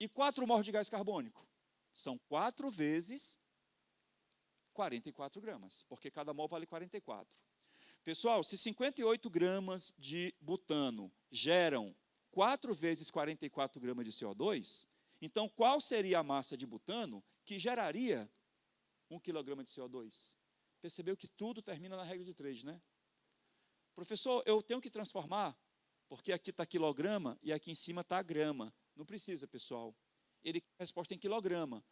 E 4 mol de gás carbônico? São 4 vezes 44 gramas, porque cada mol vale 44. Pessoal, se 58 gramas de butano geram 4 vezes 44 gramas de CO2, então qual seria a massa de butano que geraria 1 quilograma de CO2? Percebeu que tudo termina na regra de 3, né? Professor, eu tenho que transformar, porque aqui está quilograma e aqui em cima está grama. Não precisa, pessoal. Ele quer a resposta em quilograma.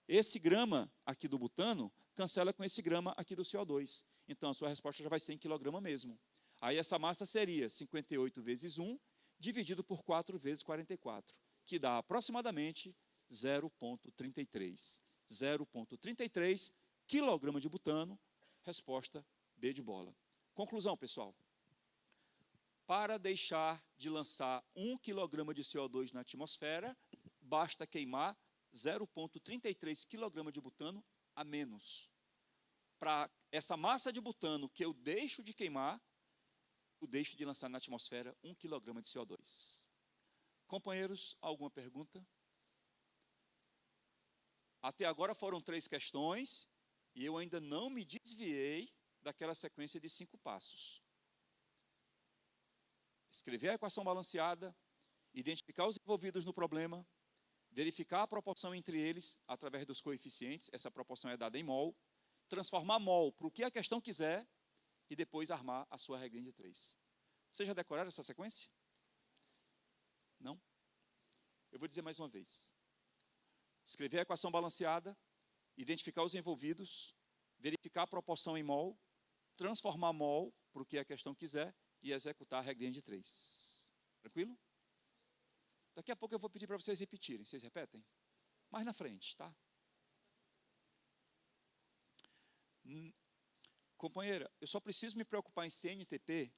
Esse grama aqui do butano cancela com esse grama aqui do CO2. Então, a sua resposta já vai ser em quilograma mesmo. Aí, essa massa seria 58 vezes 1, dividido por 4 vezes 44, que dá aproximadamente 0,33. 0,33 quilograma de butano, resposta B de bola. Conclusão, pessoal. Para deixar de lançar 1 quilograma de CO2 na atmosfera, basta queimar 0,33 quilograma de butano a menos. Para essa massa de butano que eu deixo de queimar, eu deixo de lançar na atmosfera 1 quilograma de CO2. Companheiros, alguma pergunta? Até agora foram 3 questões e eu ainda não me desviei daquela sequência de 5 passos. Escrever a equação balanceada, identificar os envolvidos no problema, verificar a proporção entre eles através dos coeficientes, essa proporção é dada em mol, transformar mol para o que a questão quiser e depois armar a sua regrinha de 3. Vocês já decoraram essa sequência? Não? Eu vou dizer mais uma vez. Escrever a equação balanceada, identificar os envolvidos, verificar a proporção em mol, transformar mol para o que a questão quiser e executar a regrinha de 3. Tranquilo? Daqui a pouco eu vou pedir para vocês repetirem. Vocês repetem? Mais na frente, tá? Companheira, eu só preciso me preocupar em CNTP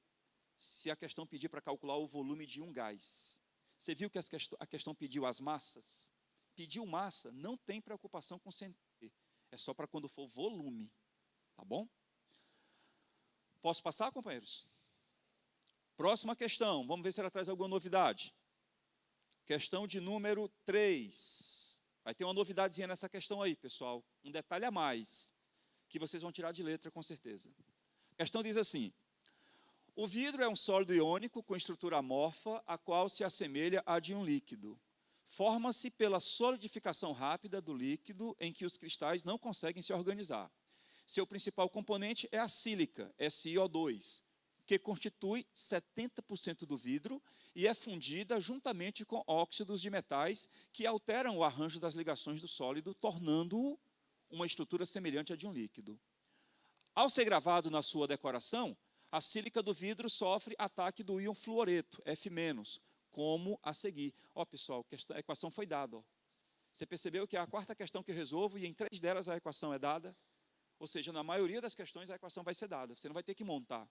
se a questão pedir para calcular o volume de um gás. Você viu que a questão pediu as massas? Pediu massa, não tem preocupação com CNTP. É só para quando for volume. Tá bom? Posso passar, companheiros? Próxima questão. Vamos ver se ela traz alguma novidade. Questão de número 3. Vai ter uma novidadezinha nessa questão aí, pessoal. Um detalhe a mais, que vocês vão tirar de letra, com certeza. A questão diz assim: o vidro é um sólido iônico com estrutura amorfa, a qual se assemelha à de um líquido. Forma-se pela solidificação rápida do líquido em que os cristais não conseguem se organizar. Seu principal componente é a sílica, SiO2, que constitui 70% do vidro e é fundida juntamente com óxidos de metais que alteram o arranjo das ligações do sólido, tornando-o uma estrutura semelhante à de um líquido. Ao ser gravado na sua decoração, a sílica do vidro sofre ataque do íon fluoreto, F-, como a seguir. Ó, pessoal, a equação foi dada. Ó. Você percebeu que é a quarta questão que eu resolvo e em 3 delas a equação é dada? Ou seja, na maioria das questões a equação vai ser dada, você não vai ter que montar.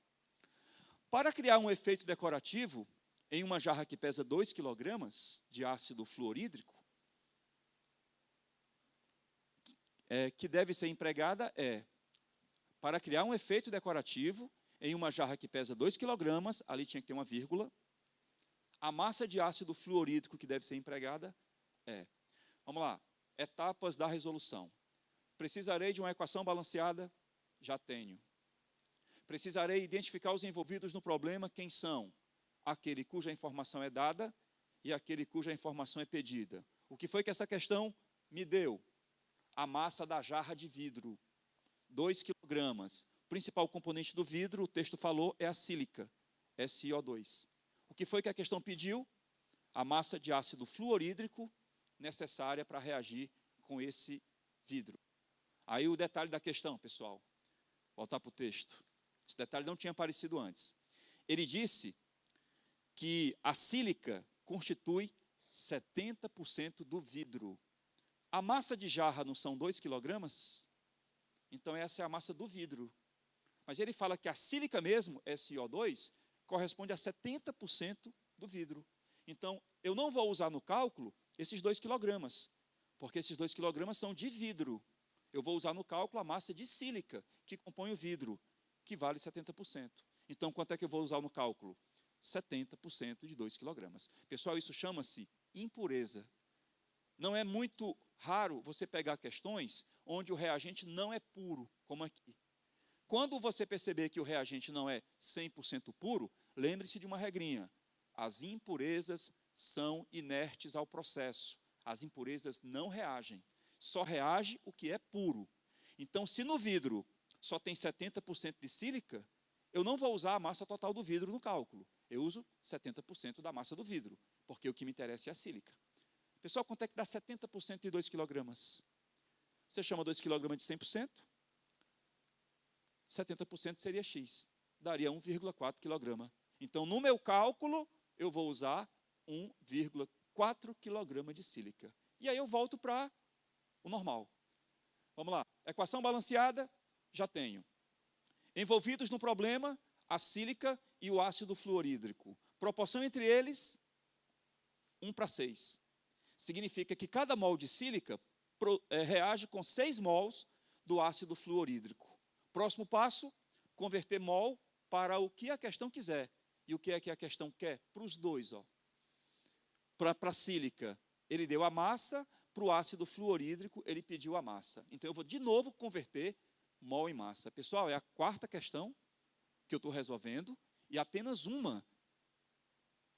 Para criar um efeito decorativo, em uma jarra que pesa 2 kg de ácido fluorídrico, que deve ser empregada para criar um efeito decorativo, em uma jarra que pesa 2 kg, ali tinha que ter uma vírgula, a massa de ácido fluorídrico que deve ser empregada vamos lá, etapas da resolução. Precisarei de uma equação balanceada? Já tenho. Precisarei identificar os envolvidos no problema, quem são? Aquele cuja informação é dada e aquele cuja informação é pedida. O que foi que essa questão me deu? A massa da jarra de vidro, 2 kg. O principal componente do vidro, o texto falou, é a sílica, SiO2. O que foi que a questão pediu? A massa de ácido fluorídrico necessária para reagir com esse vidro. Aí o detalhe da questão, pessoal, voltar para o texto. Esse detalhe não tinha aparecido antes. Ele disse que a sílica constitui 70% do vidro. A massa de jarra não são 2 kg? Então essa é a massa do vidro. Mas ele fala que a sílica mesmo, SiO2, corresponde a 70% do vidro. Então, eu não vou usar no cálculo esses 2 kg, porque esses 2 kg são de vidro. Eu vou usar no cálculo a massa de sílica, que compõe o vidro, que vale 70%. Então, quanto é que eu vou usar no cálculo? 70% de 2 kg. Pessoal, isso chama-se impureza. Não é muito raro você pegar questões onde o reagente não é puro, como aqui. Quando você perceber que o reagente não é 100% puro, lembre-se de uma regrinha. As impurezas são inertes ao processo. As impurezas não reagem. Só reage o que é puro. Então, se no vidro só tem 70% de sílica, eu não vou usar a massa total do vidro no cálculo. Eu uso 70% da massa do vidro, porque o que me interessa é a sílica. Pessoal, quanto é que dá 70% de 2 kg? Você chama 2 kg de 100%? 70% seria X. Daria 1,4 kg. Então, no meu cálculo, eu vou usar 1,4 kg de sílica. E aí eu volto para o normal. Vamos lá. Equação balanceada, já tenho. Envolvidos no problema, a sílica e o ácido fluorídrico. Proporção entre eles, 1:6. Significa que cada mol de sílica reage com 6 mols do ácido fluorídrico. Próximo passo, converter mol para o que a questão quiser. E o que é que a questão quer? Para os dois. Para a sílica, ele deu a massa, para o ácido fluorídrico, ele pediu a massa. Então, eu vou de novo converter mol em massa. Pessoal, é a quarta questão que eu estou resolvendo, e apenas uma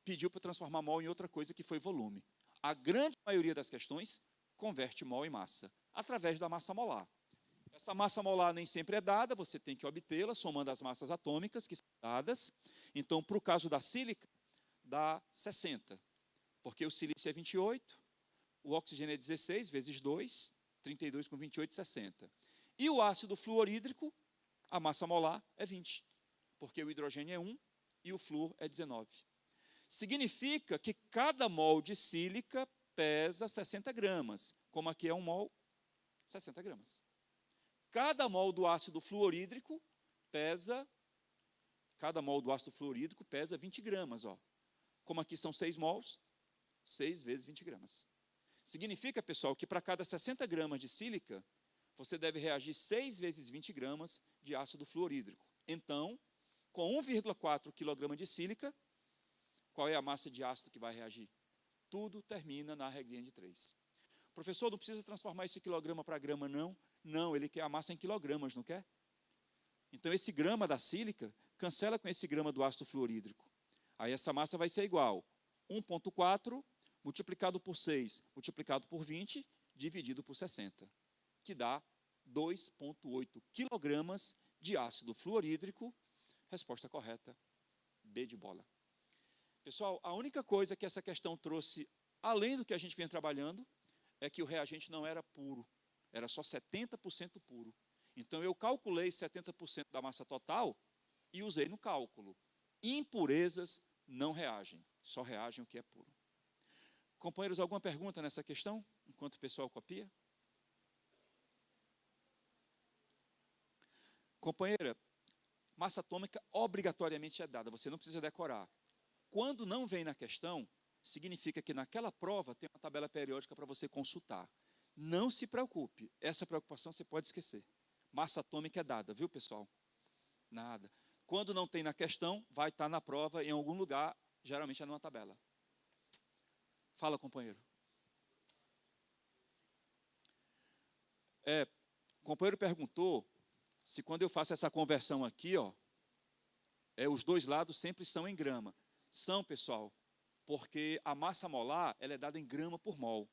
pediu para transformar mol em outra coisa, que foi volume. A grande maioria das questões converte mol em massa, através da massa molar. Essa massa molar nem sempre é dada, você tem que obtê-la somando as massas atômicas que são dadas. Então, para o caso da sílica, dá 60, porque o silício é 28, o oxigênio é 16 vezes 2, 32 com 28, 60. E o ácido fluorídrico, A massa molar é 20, porque o hidrogênio é 1 e o flúor é 19. Significa que cada mol de sílica pesa 60 gramas. Como aqui é um mol, 60 gramas. Cada mol do ácido fluorídrico pesa 20 gramas. Ó. Como aqui são 6 mols, 6 vezes 20 gramas. Significa, pessoal, que para cada 60 gramas de sílica, você deve reagir 6 vezes 20 gramas de ácido fluorídrico. Então, com 1,4 kg de sílica, qual é a massa de ácido que vai reagir? Tudo termina na regrinha de 3. Professor, não precisa transformar esse quilograma para grama, não? Não, ele quer a massa em quilogramas, não quer? Então, esse grama da sílica cancela com esse grama do ácido fluorídrico. Aí, essa massa vai ser igual 1,4 multiplicado por 6, multiplicado por 20, dividido por 60, que dá 2,8 quilogramas de ácido fluorídrico. Resposta correta, B de bola. Pessoal, a única coisa que essa questão trouxe, além do que a gente vem trabalhando, é que o reagente não era puro, era só 70% puro. Então, eu calculei 70% da massa total e usei no cálculo. Impurezas não reagem, só reagem o que é puro. Companheiros, alguma pergunta nessa questão, enquanto o pessoal copia? Companheira, massa atômica obrigatoriamente é dada, você não precisa decorar. Quando não vem na questão, significa que naquela prova tem uma tabela periódica para você consultar. Não se preocupe, essa preocupação você pode esquecer. Massa atômica é dada, viu, pessoal? Nada. Quando não tem na questão, vai estar na prova em algum lugar, geralmente é numa tabela. Fala, companheiro. O companheiro perguntou se quando eu faço essa conversão aqui, ó, os dois lados sempre são em grama. São, pessoal, porque a massa molar ela é dada em grama por mol.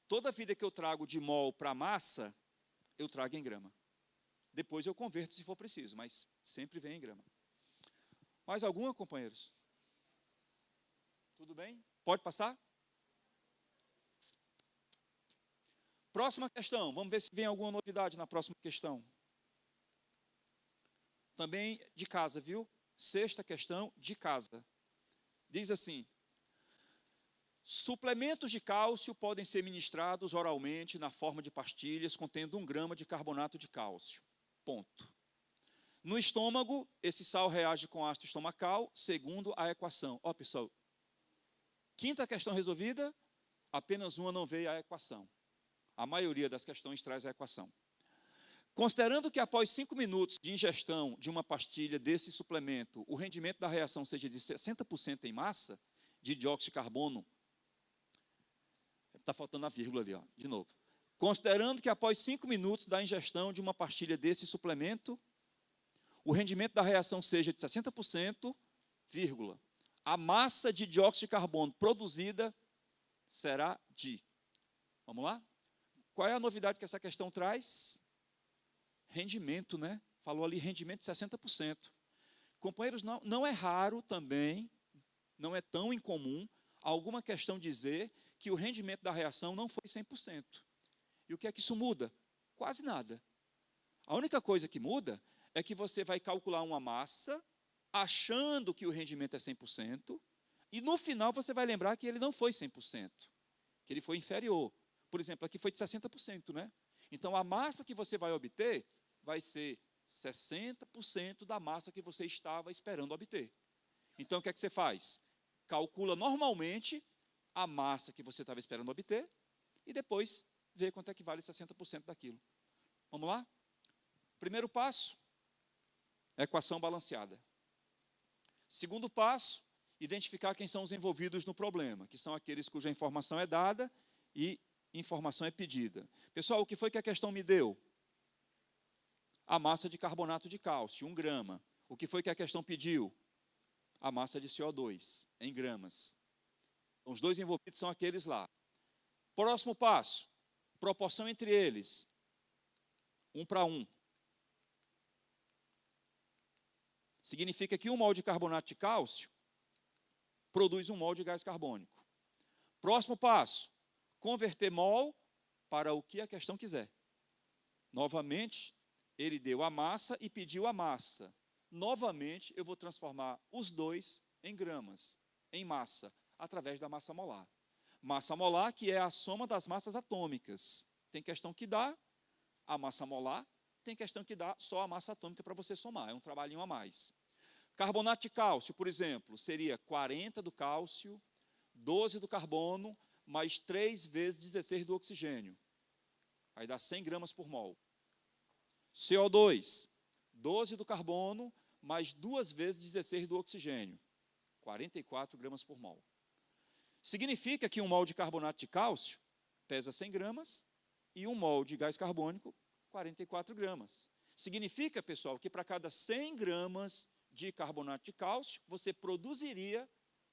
Toda vida que eu trago de mol para massa, eu trago em grama. Depois eu converto se for preciso, mas sempre vem em grama. Mais alguma, companheiros? Tudo bem? Pode passar? Próxima questão, vamos ver se vem alguma novidade na próxima questão. Também de casa, viu? Sexta questão, de casa. Diz assim: suplementos de cálcio podem ser ministrados oralmente na forma de pastilhas contendo 1 grama de carbonato de cálcio. Ponto. No estômago, esse sal reage com ácido estomacal, segundo a equação. Ó, pessoal, quinta questão resolvida, apenas uma não veio a equação. A maioria das questões traz a equação. Considerando que após 5 minutos de ingestão de uma pastilha desse suplemento, o rendimento da reação seja de 60% em massa, de dióxido de carbono, está faltando a vírgula ali, ó, de novo. Considerando que após 5 minutos da ingestão de uma pastilha desse suplemento, o rendimento da reação seja de 60%, vírgula, a massa de dióxido de carbono produzida será de... Vamos lá? Qual é a novidade que essa questão traz? Rendimento, né? Falou ali rendimento de 60%. Companheiros, não é raro também, não é tão incomum, alguma questão dizer que o rendimento da reação não foi 100%. E o que é que isso muda? Quase nada. A única coisa que muda é que você vai calcular uma massa, achando que o rendimento é 100%, e no final você vai lembrar que ele não foi 100%, que ele foi inferior. Por exemplo, aqui foi de 60%, né? Então, a massa que você vai obter vai ser 60% da massa que você estava esperando obter. Então, o que é que você faz? Calcula normalmente a massa que você estava esperando obter e depois vê quanto é que vale 60% daquilo. Vamos lá? Primeiro passo, equação balanceada. Segundo passo, identificar quem são os envolvidos no problema, que são aqueles cuja informação é dada e informação é pedida. Pessoal, o que foi que a questão me deu? A massa de carbonato de cálcio, 1 grama. O que foi que a questão pediu? A massa de CO2, em gramas. Os dois envolvidos são aqueles lá. Próximo passo, proporção entre eles, 1:1. Significa que 1 mol de carbonato de cálcio produz 1 mol de gás carbônico. Próximo passo, converter mol para o que a questão quiser. Novamente, Ele deu a massa e pediu a massa. Novamente, eu vou transformar os dois em gramas, em massa, através da massa molar. Massa molar, que é a soma das massas atômicas. Tem questão que dá a massa molar, tem questão que dá só a massa atômica para você somar, é um trabalhinho a mais. Carbonato de cálcio, por exemplo, seria 40 do cálcio, 12 do carbono, mais 3 vezes 16 do oxigênio. Aí dá 100 gramas por mol. CO2, 12 do carbono, mais 2 vezes 16 do oxigênio. 44 gramas por mol. Significa que um mol de carbonato de cálcio pesa 100 gramas e um mol de gás carbônico, 44 gramas. Significa, pessoal, que para cada 100 gramas de carbonato de cálcio, você produziria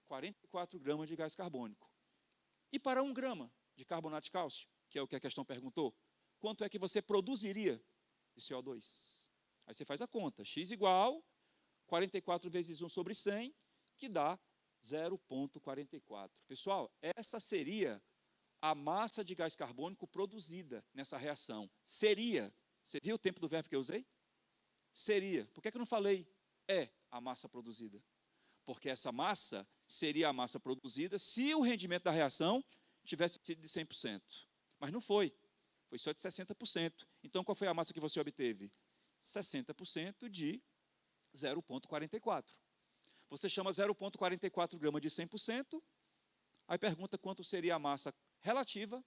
44 gramas de gás carbônico. E para 1 grama de carbonato de cálcio, que é o que a questão perguntou, quanto é que você produziria de CO2? Aí você faz a conta, x igual 44 vezes 1 sobre 100, que dá 0,44. Pessoal, essa seria a massa de gás carbônico produzida nessa reação. Seria. Você viu o tempo do verbo que eu usei? Seria. Por que eu não falei é a massa produzida? Porque essa massa seria a massa produzida se o rendimento da reação tivesse sido de 100%. Mas não foi. Foi só de 60%. Então, qual foi a massa que você obteve? 60% de 0,44. Você chama 0,44 gramas de 100%, aí pergunta quanto seria a massa relativa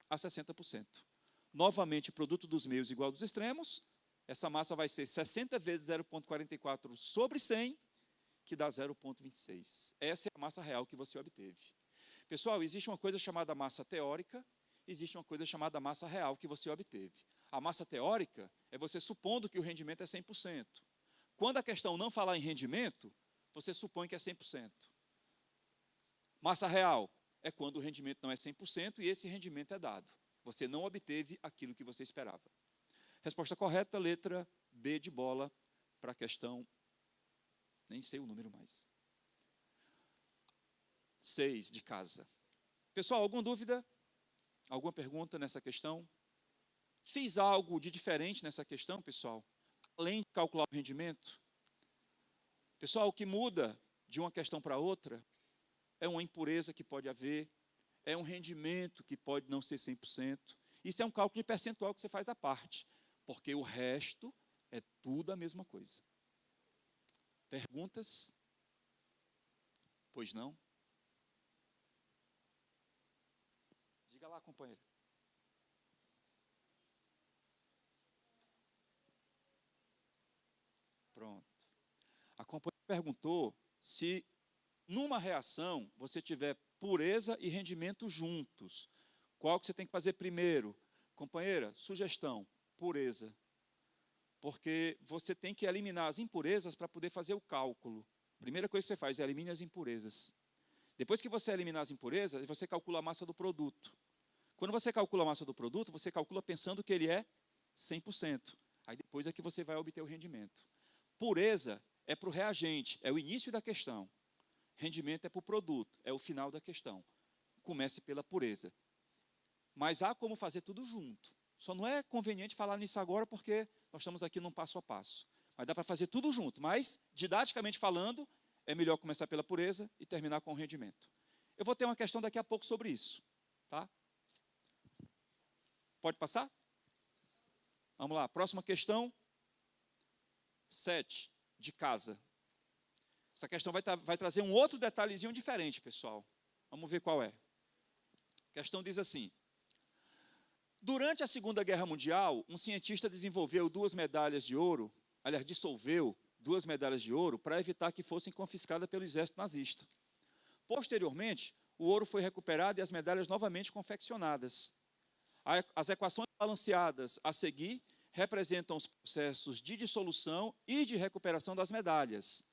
a 60%. Novamente, produto dos meios igual dos extremos, essa massa vai ser 60 vezes 0,44 sobre 100, que dá 0,26. Essa é a massa real que você obteve. Pessoal, existe uma coisa chamada massa teórica, existe uma coisa chamada massa real que você obteve. A massa teórica é você supondo que o rendimento é 100%. Quando a questão não falar em rendimento, você supõe que é 100%. Massa real é quando o rendimento não é 100% e esse rendimento é dado. Você não obteve aquilo que você esperava. Resposta correta, letra B de bola, para a questão, nem sei o número mais. 6 de casa. Pessoal, alguma dúvida? Alguma pergunta nessa questão? Fiz algo de diferente nessa questão, pessoal? Além de calcular o rendimento? Pessoal, o que muda de uma questão para outra é uma impureza que pode haver, é um rendimento que pode não ser 100%. Isso é um cálculo de percentual que você faz à parte, porque o resto é tudo a mesma coisa. Perguntas? Pois não? Diga lá, companheiro. Pronto. A companheira perguntou se numa reação você tiver pureza e rendimento juntos. Qual que você tem que fazer primeiro? Companheira, sugestão, pureza. Porque você tem que eliminar as impurezas para poder fazer o cálculo. Primeira coisa que você faz é eliminar as impurezas. Depois que você eliminar as impurezas, você calcula a massa do produto. Quando você calcula a massa do produto, você calcula pensando que ele é 100%. Aí depois é que você vai obter o rendimento. Pureza é para o reagente, é o início da questão. Rendimento é para o produto, é o final da questão. Comece pela pureza. Mas há como fazer tudo junto. Só não é conveniente falar nisso agora porque nós estamos aqui num passo a passo. Mas dá para fazer tudo junto. Mas, didaticamente falando, é melhor começar pela pureza e terminar com o rendimento. Eu vou ter uma questão daqui a pouco sobre isso. Tá? Pode passar? Vamos lá, próxima questão. 7, de casa. Essa questão vai trazer um outro detalhezinho diferente, pessoal. Vamos ver qual é. A questão diz assim: durante a Segunda Guerra Mundial, um cientista desenvolveu 2 medalhas de ouro, aliás, dissolveu 2 medalhas de ouro para evitar que fossem confiscadas pelo exército nazista. Posteriormente, o ouro foi recuperado e as medalhas novamente confeccionadas. As equações balanceadas a seguir representam os processos de dissolução e de recuperação das medalhas.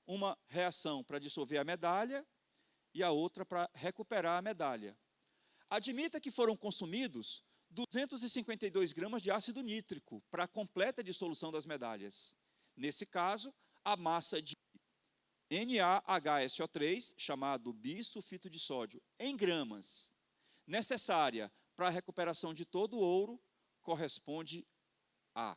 Uma reação para dissolver a medalha e a outra para recuperar a medalha. Admita que foram consumidos 252 gramas de ácido nítrico para a completa dissolução das medalhas. Nesse caso, a massa de NaHSO3, chamado bisulfito de sódio, em gramas, necessária para a recuperação de todo o ouro, corresponde A. O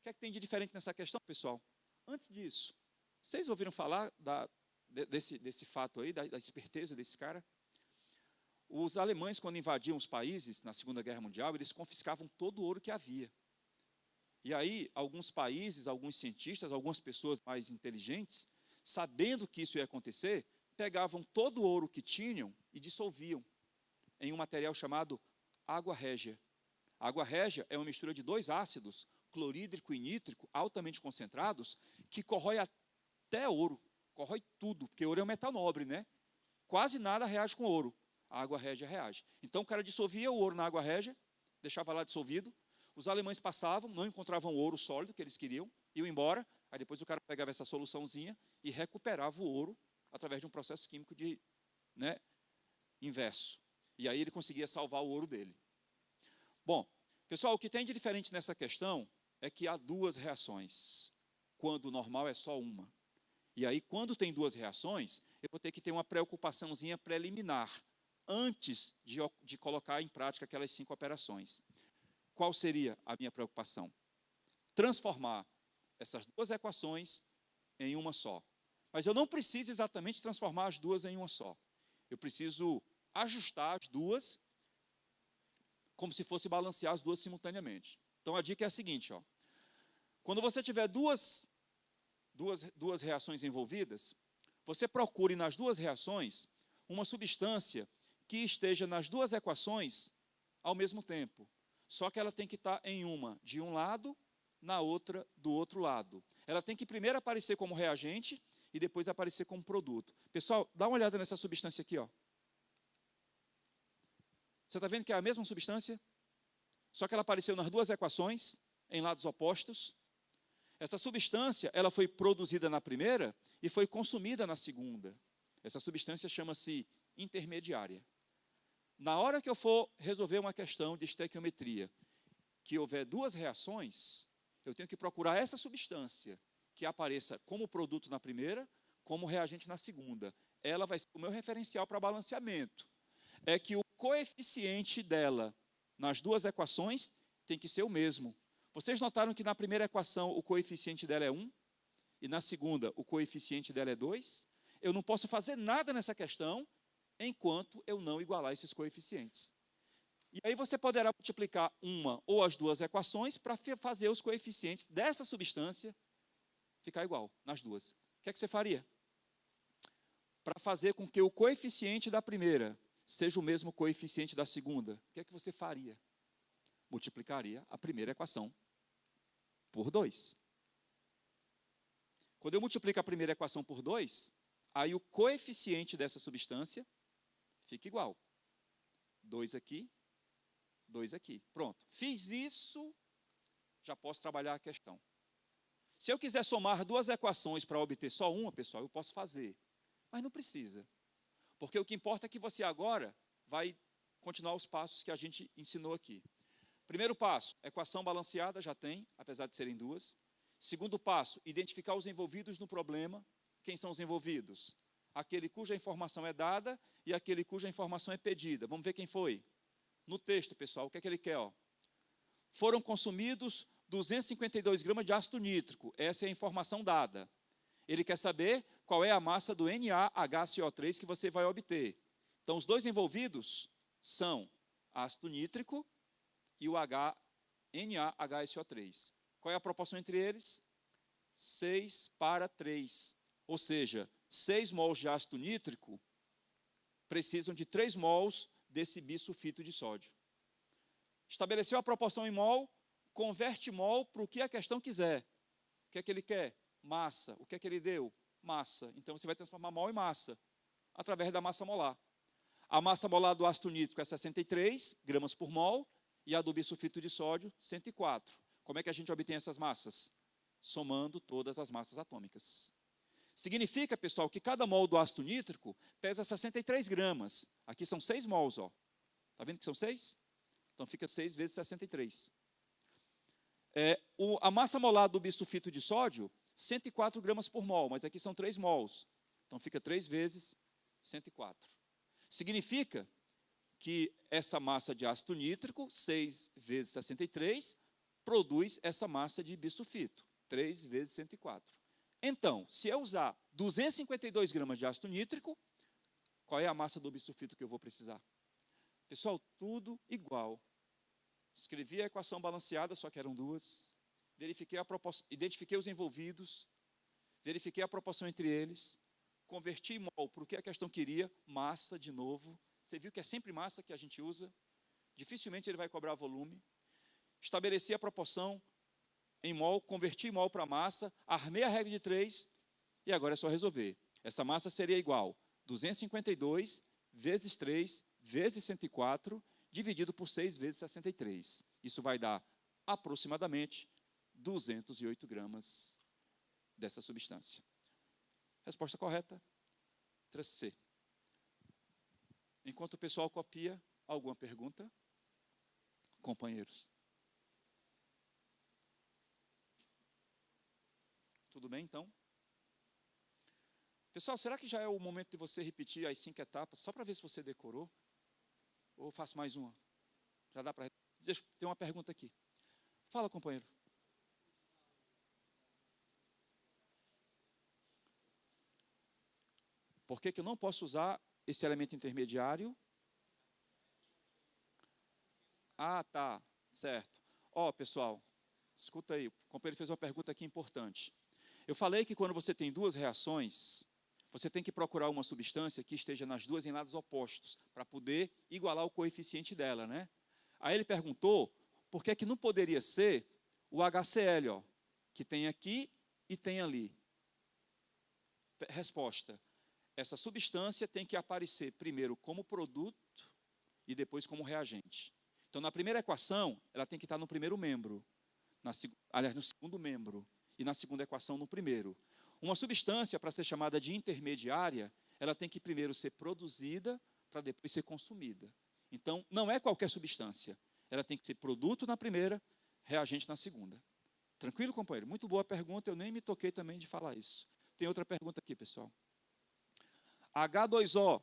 que é que tem de diferente nessa questão, pessoal? Antes disso, vocês ouviram falar desse fato aí, da esperteza desse cara? Os alemães, quando invadiam os países na Segunda Guerra Mundial, eles confiscavam todo o ouro que havia. E aí, alguns países, alguns cientistas, algumas pessoas mais inteligentes, sabendo que isso ia acontecer, pegavam todo o ouro que tinham e dissolviam em um material chamado água régia. A água régia é uma mistura de dois ácidos, clorídrico e nítrico, altamente concentrados, que corrói até ouro, corrói tudo, porque ouro é um metal nobre, né? Quase nada reage com ouro. A água régia reage. Então o cara dissolvia o ouro na água régia, deixava lá dissolvido, os alemães passavam, não encontravam o ouro sólido que eles queriam, iam embora, aí depois o cara pegava essa soluçãozinha e recuperava o ouro através de um processo químico inverso. E aí ele conseguia salvar o ouro dele. Bom, pessoal, o que tem de diferente nessa questão é que há duas reações, quando o normal é só uma. E aí, quando tem duas reações, eu vou ter que ter uma preocupaçãozinha preliminar, antes de colocar em prática aquelas 5 operações. Qual seria a minha preocupação? Transformar essas duas equações em uma só. Mas eu não preciso exatamente transformar as duas em uma só. Eu preciso ajustar as duas, como se fosse balancear as duas simultaneamente. Então, a dica é a seguinte, ó. Quando você tiver duas reações envolvidas, você procure nas duas reações uma substância que esteja nas duas equações ao mesmo tempo. Só que ela tem que estar em uma de um lado, na outra do outro lado. Ela tem que primeiro aparecer como reagente e depois aparecer como produto. Pessoal, dá uma olhada nessa substância aqui, ó. Você está vendo que é a mesma substância? Só que ela apareceu nas duas equações, em lados opostos. Essa substância, ela foi produzida na primeira e foi consumida na segunda. Essa substância chama-se intermediária. Na hora que eu for resolver uma questão de estequiometria, que houver duas reações, eu tenho que procurar essa substância que apareça como produto na primeira, como reagente na segunda. Ela vai ser o meu referencial para balanceamento. É que o coeficiente dela nas duas equações tem que ser o mesmo. Vocês notaram que na primeira equação o coeficiente dela é 1 e na segunda o coeficiente dela é 2? Eu não posso fazer nada nessa questão enquanto eu não igualar esses coeficientes. E aí você poderá multiplicar uma ou as duas equações para fazer os coeficientes dessa substância ficar igual nas duas. O que é que você faria? Para fazer com que o coeficiente da primeira seja o mesmo coeficiente da segunda, o que é que você faria? Multiplicaria a primeira equação por 2. Quando eu multiplico a primeira equação por 2, aí o coeficiente dessa substância fica igual. 2 aqui, 2 aqui. Pronto. Fiz isso, já posso trabalhar a questão. Se eu quiser somar duas equações para obter só uma, pessoal, eu posso fazer. Mas não precisa. Porque o que importa é que você agora vai continuar os passos que a gente ensinou aqui. Primeiro passo, equação balanceada, já tem, apesar de serem duas. Segundo passo, identificar os envolvidos no problema. Quem são os envolvidos? Aquele cuja informação é dada e aquele cuja informação é pedida. Vamos ver quem foi. No texto, pessoal, o que é que ele quer? Ó? Foram consumidos 252 gramas de ácido nítrico. Essa é a informação dada. Ele quer saber qual é a massa do NaHCO3 que você vai obter. Então, os dois envolvidos são ácido nítrico e o NaHSO3. Qual é a proporção entre eles? 6:3. Ou seja, 6 mols de ácido nítrico precisam de 3 mols desse bisulfito de sódio. Estabeleceu a proporção em mol, converte mol para o que a questão quiser. O que é que ele quer? Massa. O que é que ele deu? Massa. Então, você vai transformar mol em massa, através da massa molar. A massa molar do ácido nítrico é 63 gramas por mol, e a do bisulfito de sódio, 104. Como é que a gente obtém essas massas? Somando todas as massas atômicas. Significa, pessoal, que cada mol do ácido nítrico pesa 63 gramas. Aqui são 6 mols, ó. Está vendo que são 6? Então, fica 6 vezes 63. A massa molar do bisulfito de sódio, 104 gramas por mol, mas aqui são 3 mols. Então, fica 3 vezes 104. Significa que essa massa de ácido nítrico, 6 vezes 63, produz essa massa de bisulfito, 3 vezes 104. Então, se eu usar 252 gramas de ácido nítrico, qual é a massa do bisulfito que eu vou precisar? Pessoal, tudo igual. Escrevi a equação balanceada, só que eram duas. Verifiquei a proporção, identifiquei os envolvidos, verifiquei a proporção entre eles, converti em mol para o que a questão queria, massa de novo. Você viu que é sempre massa que a gente usa, dificilmente ele vai cobrar volume. Estabeleci a proporção em mol, converti em mol para massa, armei a regra de 3 e agora é só resolver. Essa massa seria igual 252 vezes 3 vezes 104 dividido por 6 vezes 63. Isso vai dar aproximadamente 208 gramas dessa substância. Resposta correta, letra C. Enquanto o pessoal copia, alguma pergunta? Companheiros. Tudo bem, então? Pessoal, será que já é o momento de você repetir as 5 etapas, só para ver se você decorou? Ou faço mais uma? Já dá para... Deixa, tem uma pergunta aqui. Fala, companheiro. Por que eu não posso usar esse elemento intermediário? Ah, tá, certo. Ó, pessoal, escuta aí, o companheiro fez uma pergunta aqui importante. Eu falei que quando você tem duas reações, você tem que procurar uma substância que esteja nas duas em lados opostos, para poder igualar o coeficiente dela, né? Aí ele perguntou, por que não poderia ser o HCl, ó, que tem aqui e tem ali? Resposta, essa substância tem que aparecer primeiro como produto e depois como reagente. Então, na primeira equação, ela tem que estar no primeiro membro, aliás, no segundo membro, e na segunda equação, no primeiro. Uma substância, para ser chamada de intermediária, ela tem que primeiro ser produzida, para depois ser consumida. Então, não é qualquer substância. Ela tem que ser produto na primeira, reagente na segunda. Tranquilo, companheiro? Muito boa pergunta, eu nem me toquei também de falar isso. Tem outra pergunta aqui, pessoal. H2O.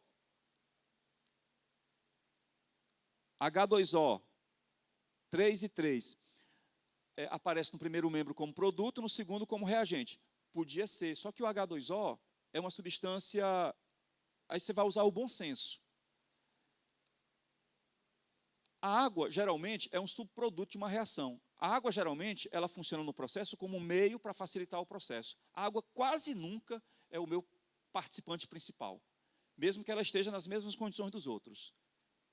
H2O, 3 e 3. Aparece no primeiro membro como produto, no segundo como reagente. Podia ser, só que o H2O é uma substância... Aí você vai usar o bom senso. A água, geralmente, é um subproduto de uma reação. A água, geralmente, ela funciona no processo como um meio para facilitar o processo. A água quase nunca é o meu participante principal, mesmo que ela esteja nas mesmas condições dos outros.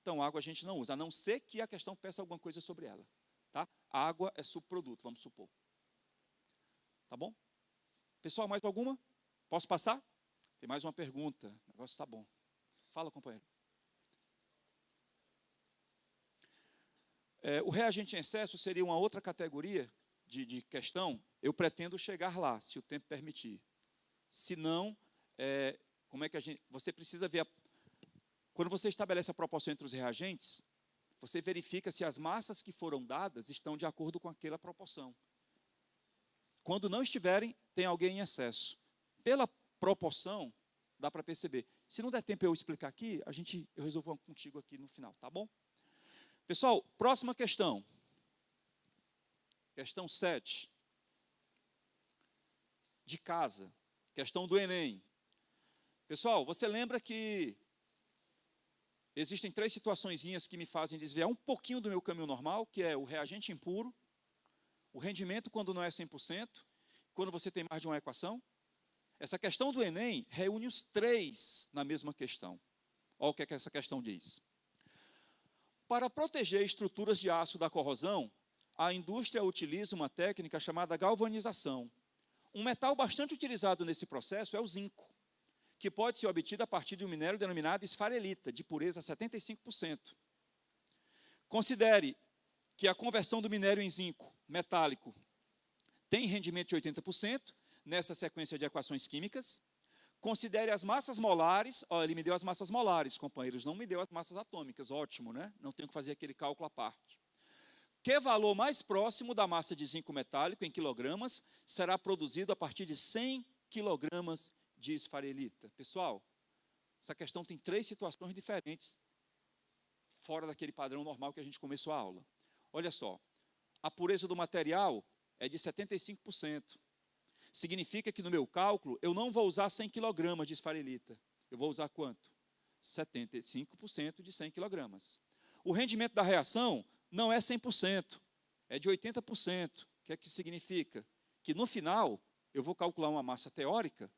Então, a água a gente não usa, a não ser que a questão peça alguma coisa sobre ela. Tá? A água é subproduto, vamos supor. Tá bom? Pessoal, mais alguma? Posso passar? Tem mais uma pergunta. O negócio está bom. Fala, companheiro. O reagente em excesso seria uma outra categoria de questão. Eu pretendo chegar lá, se o tempo permitir. Se não, como é que a gente... Você precisa ver... Quando você estabelece a proporção entre os reagentes, você verifica se as massas que foram dadas estão de acordo com aquela proporção. Quando não estiverem, tem alguém em excesso. Pela proporção, dá para perceber. Se não der tempo eu explicar aqui, eu resolvo contigo aqui no final, tá bom? Pessoal, próxima questão. Questão 7. De casa. Questão do Enem. Pessoal, você lembra que existem 3 situaçõezinhas que me fazem desviar um pouquinho do meu caminho normal, que é o reagente impuro, o rendimento quando não é 100%, quando você tem mais de uma equação. Essa questão do Enem reúne os 3 na mesma questão. Olha o que essa questão diz. Para proteger estruturas de aço da corrosão, a indústria utiliza uma técnica chamada galvanização. Um metal bastante utilizado nesse processo é o zinco, que pode ser obtido a partir de um minério denominado esfarelita, de pureza 75%. Considere que a conversão do minério em zinco metálico tem rendimento de 80% nessa sequência de equações químicas. Considere as massas molares. Ó, ele me deu as massas molares, companheiros, não me deu as massas atômicas. Ótimo, né? Não tenho que fazer aquele cálculo à parte. Que valor mais próximo da massa de zinco metálico em quilogramas será produzido a partir de 100 quilogramas de esfarelita? Pessoal, essa questão tem 3 situações diferentes. fora daquele padrão normal que a gente começou a aula. Olha só, a pureza do material é de 75%. Significa que no meu cálculo eu não vou usar 100 kg de esfarelita. Eu vou usar quanto? 75% de 100 kg. O rendimento da reação não é 100%, é de 80%. O que é que significa? Que no final eu vou calcular uma massa teórica,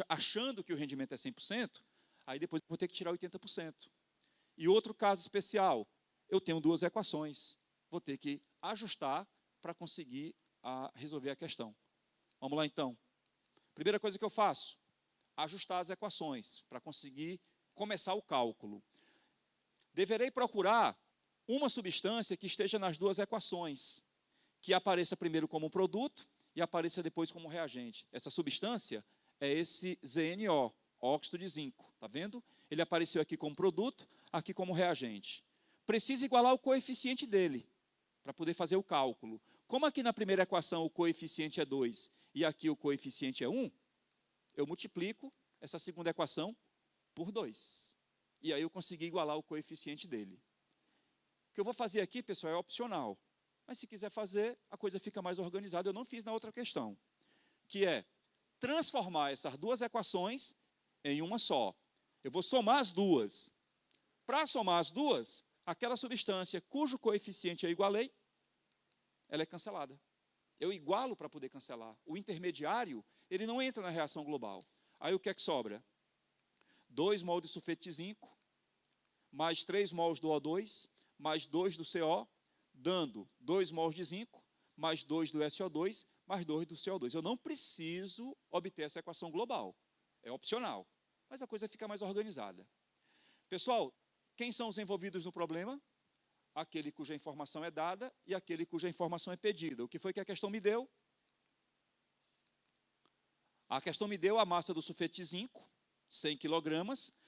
achando que o rendimento é 100%, aí depois eu vou ter que tirar 80%. E outro caso especial, eu tenho duas equações, vou ter que ajustar para conseguir resolver a questão. Vamos lá então. Primeira coisa que eu faço, ajustar as equações para conseguir começar o cálculo. Deverei procurar uma substância que esteja nas duas equações, que apareça primeiro como produto e apareça depois como reagente. Essa substância é esse ZNO, óxido de zinco. Está vendo? Ele apareceu aqui como produto, aqui como reagente. Preciso igualar o coeficiente dele, para poder fazer o cálculo. Como aqui na primeira equação o coeficiente é 2 e aqui o coeficiente é 1, eu multiplico essa segunda equação por 2. E aí eu consegui igualar o coeficiente dele. O que eu vou fazer aqui, pessoal, é opcional. Mas se quiser fazer, a coisa fica mais organizada. Eu não fiz na outra questão, que é transformar essas duas equações em uma só. Eu vou somar as duas. Para somar as duas, aquela substância cujo coeficiente eu igualei, ela é cancelada. Eu igualo para poder cancelar. O intermediário, ele não entra na reação global. Aí o que é que sobra? 2 mol de sulfeto de zinco, mais 3 mols do O2, mais 2 do CO, dando 2 mols de zinco, mais 2 do SO2, mais 2 do CO2. Eu não preciso obter essa equação global. É opcional. Mas a coisa fica mais organizada. Pessoal, quem são os envolvidos no problema? Aquele cuja informação é dada e aquele cuja informação é pedida. O que foi que a questão me deu? A questão me deu a massa do sulfeto de zinco, 100 kg,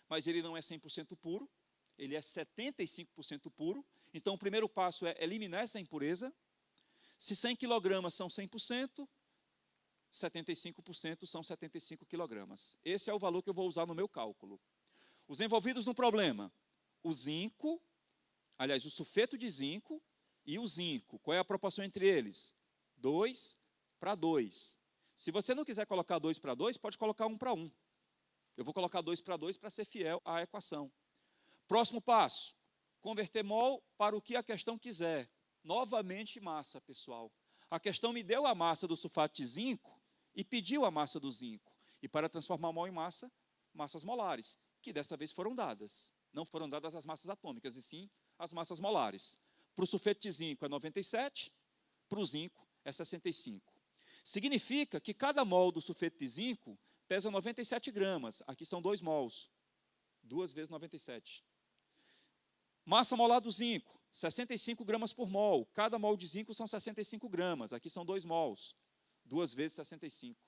mas ele não é 100% puro, ele é 75% puro. Então, o primeiro passo é eliminar essa impureza. Se 100 kg são 100%, 75% são 75 kg. Esse é o valor que eu vou usar no meu cálculo. Os envolvidos no problema, o zinco, aliás, o sulfeto de zinco e o zinco. Qual é a proporção entre eles? 2 para 2. Se você não quiser colocar 2 para 2, pode colocar 1 para 1. Eu vou colocar 2 para 2 para ser fiel à equação. Próximo passo, converter mol para o que a questão quiser. Novamente massa, pessoal. A questão me deu a massa do sulfato de zinco e pediu a massa do zinco. E para transformar mol em massa, massas molares, que dessa vez foram dadas. Não foram dadas as massas atômicas, e sim as massas molares. Para o sulfeto de zinco é 97, para o zinco é 65. Significa que cada mol do sulfeto de zinco pesa 97 gramas. Aqui são 2 mols. 2 vezes 97. Massa molar do zinco, 65 gramas por mol. Cada mol de zinco são 65 gramas. Aqui são 2 mols. 2 vezes 65.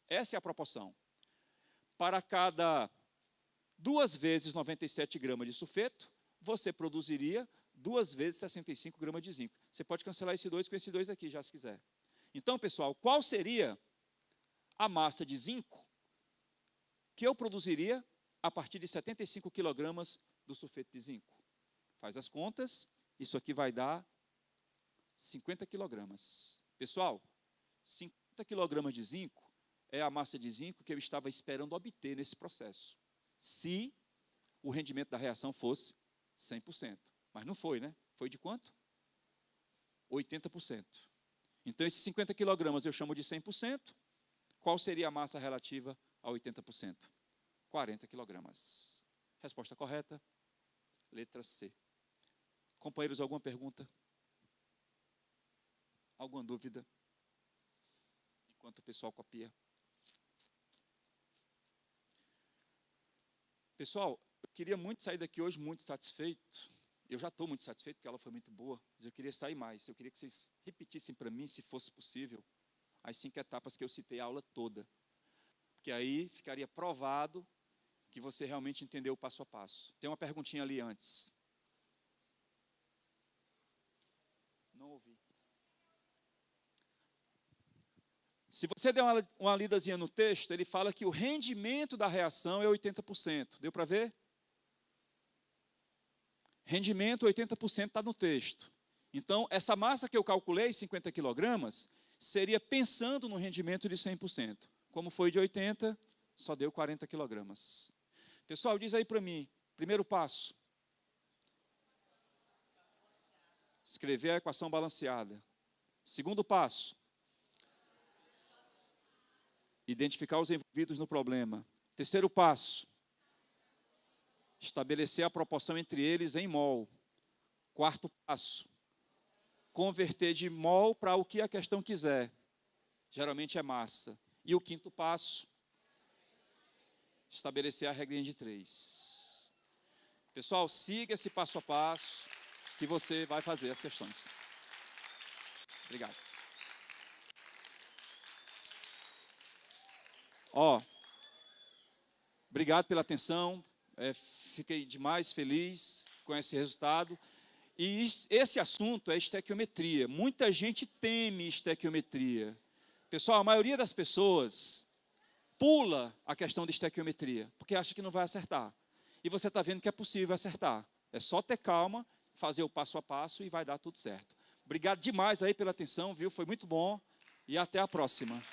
Essa é a proporção. Para cada 2 vezes 97 gramas de sulfeto, você produziria 2 vezes 65 gramas de zinco. Você pode cancelar esse 2 com esse 2 aqui, já se quiser. Então, pessoal, qual seria a massa de zinco que eu produziria a partir de 75 kg do sulfeto de zinco? Faz as contas, isso aqui vai dar 50 kg. Pessoal, 50 kg de zinco é a massa de zinco que eu estava esperando obter nesse processo, se o rendimento da reação fosse 100%. Mas não foi, né? Foi de quanto? 80%. Então, esses 50 kg eu chamo de 100%. Qual seria a massa relativa a 80%? 40 kg. Resposta correta, letra C. Companheiros, alguma pergunta? Alguma dúvida? Enquanto o pessoal copia. Pessoal, eu queria muito sair daqui hoje muito satisfeito. Eu já estou muito satisfeito, porque ela foi muito boa, mas eu queria sair mais. Eu queria que vocês repetissem para mim, se fosse possível, as 5 etapas que eu citei a aula toda. Porque aí ficaria provado que você realmente entendeu o passo a passo. Tem uma perguntinha ali antes. Não ouvi. Se você der uma lidazinha no texto, ele fala que o rendimento da reação é 80%. Deu para ver? Rendimento, 80% está no texto. Então, essa massa que eu calculei, 50 quilogramas, seria pensando no rendimento de 100%. Como foi de 80, só deu 40 quilogramas. Pessoal, diz aí para mim, primeiro passo. Escrever a equação balanceada. Segundo passo. Identificar os envolvidos no problema. Terceiro passo. Estabelecer a proporção entre eles em mol. Quarto passo. Converter de mol para o que a questão quiser. Geralmente é massa. E o quinto passo. Estabelecer a regrinha de 3. Pessoal, siga esse passo a passo que você vai fazer as questões. Obrigado. Obrigado pela atenção. Fiquei demais feliz com esse resultado. E esse assunto é estequiometria. Muita gente teme estequiometria. Pessoal, a maioria das pessoas pula a questão de estequiometria, porque acha que não vai acertar. E você está vendo que é possível acertar. É só ter calma, fazer o passo a passo e vai dar tudo certo. Obrigado demais aí pela atenção, viu? Foi muito bom e até a próxima.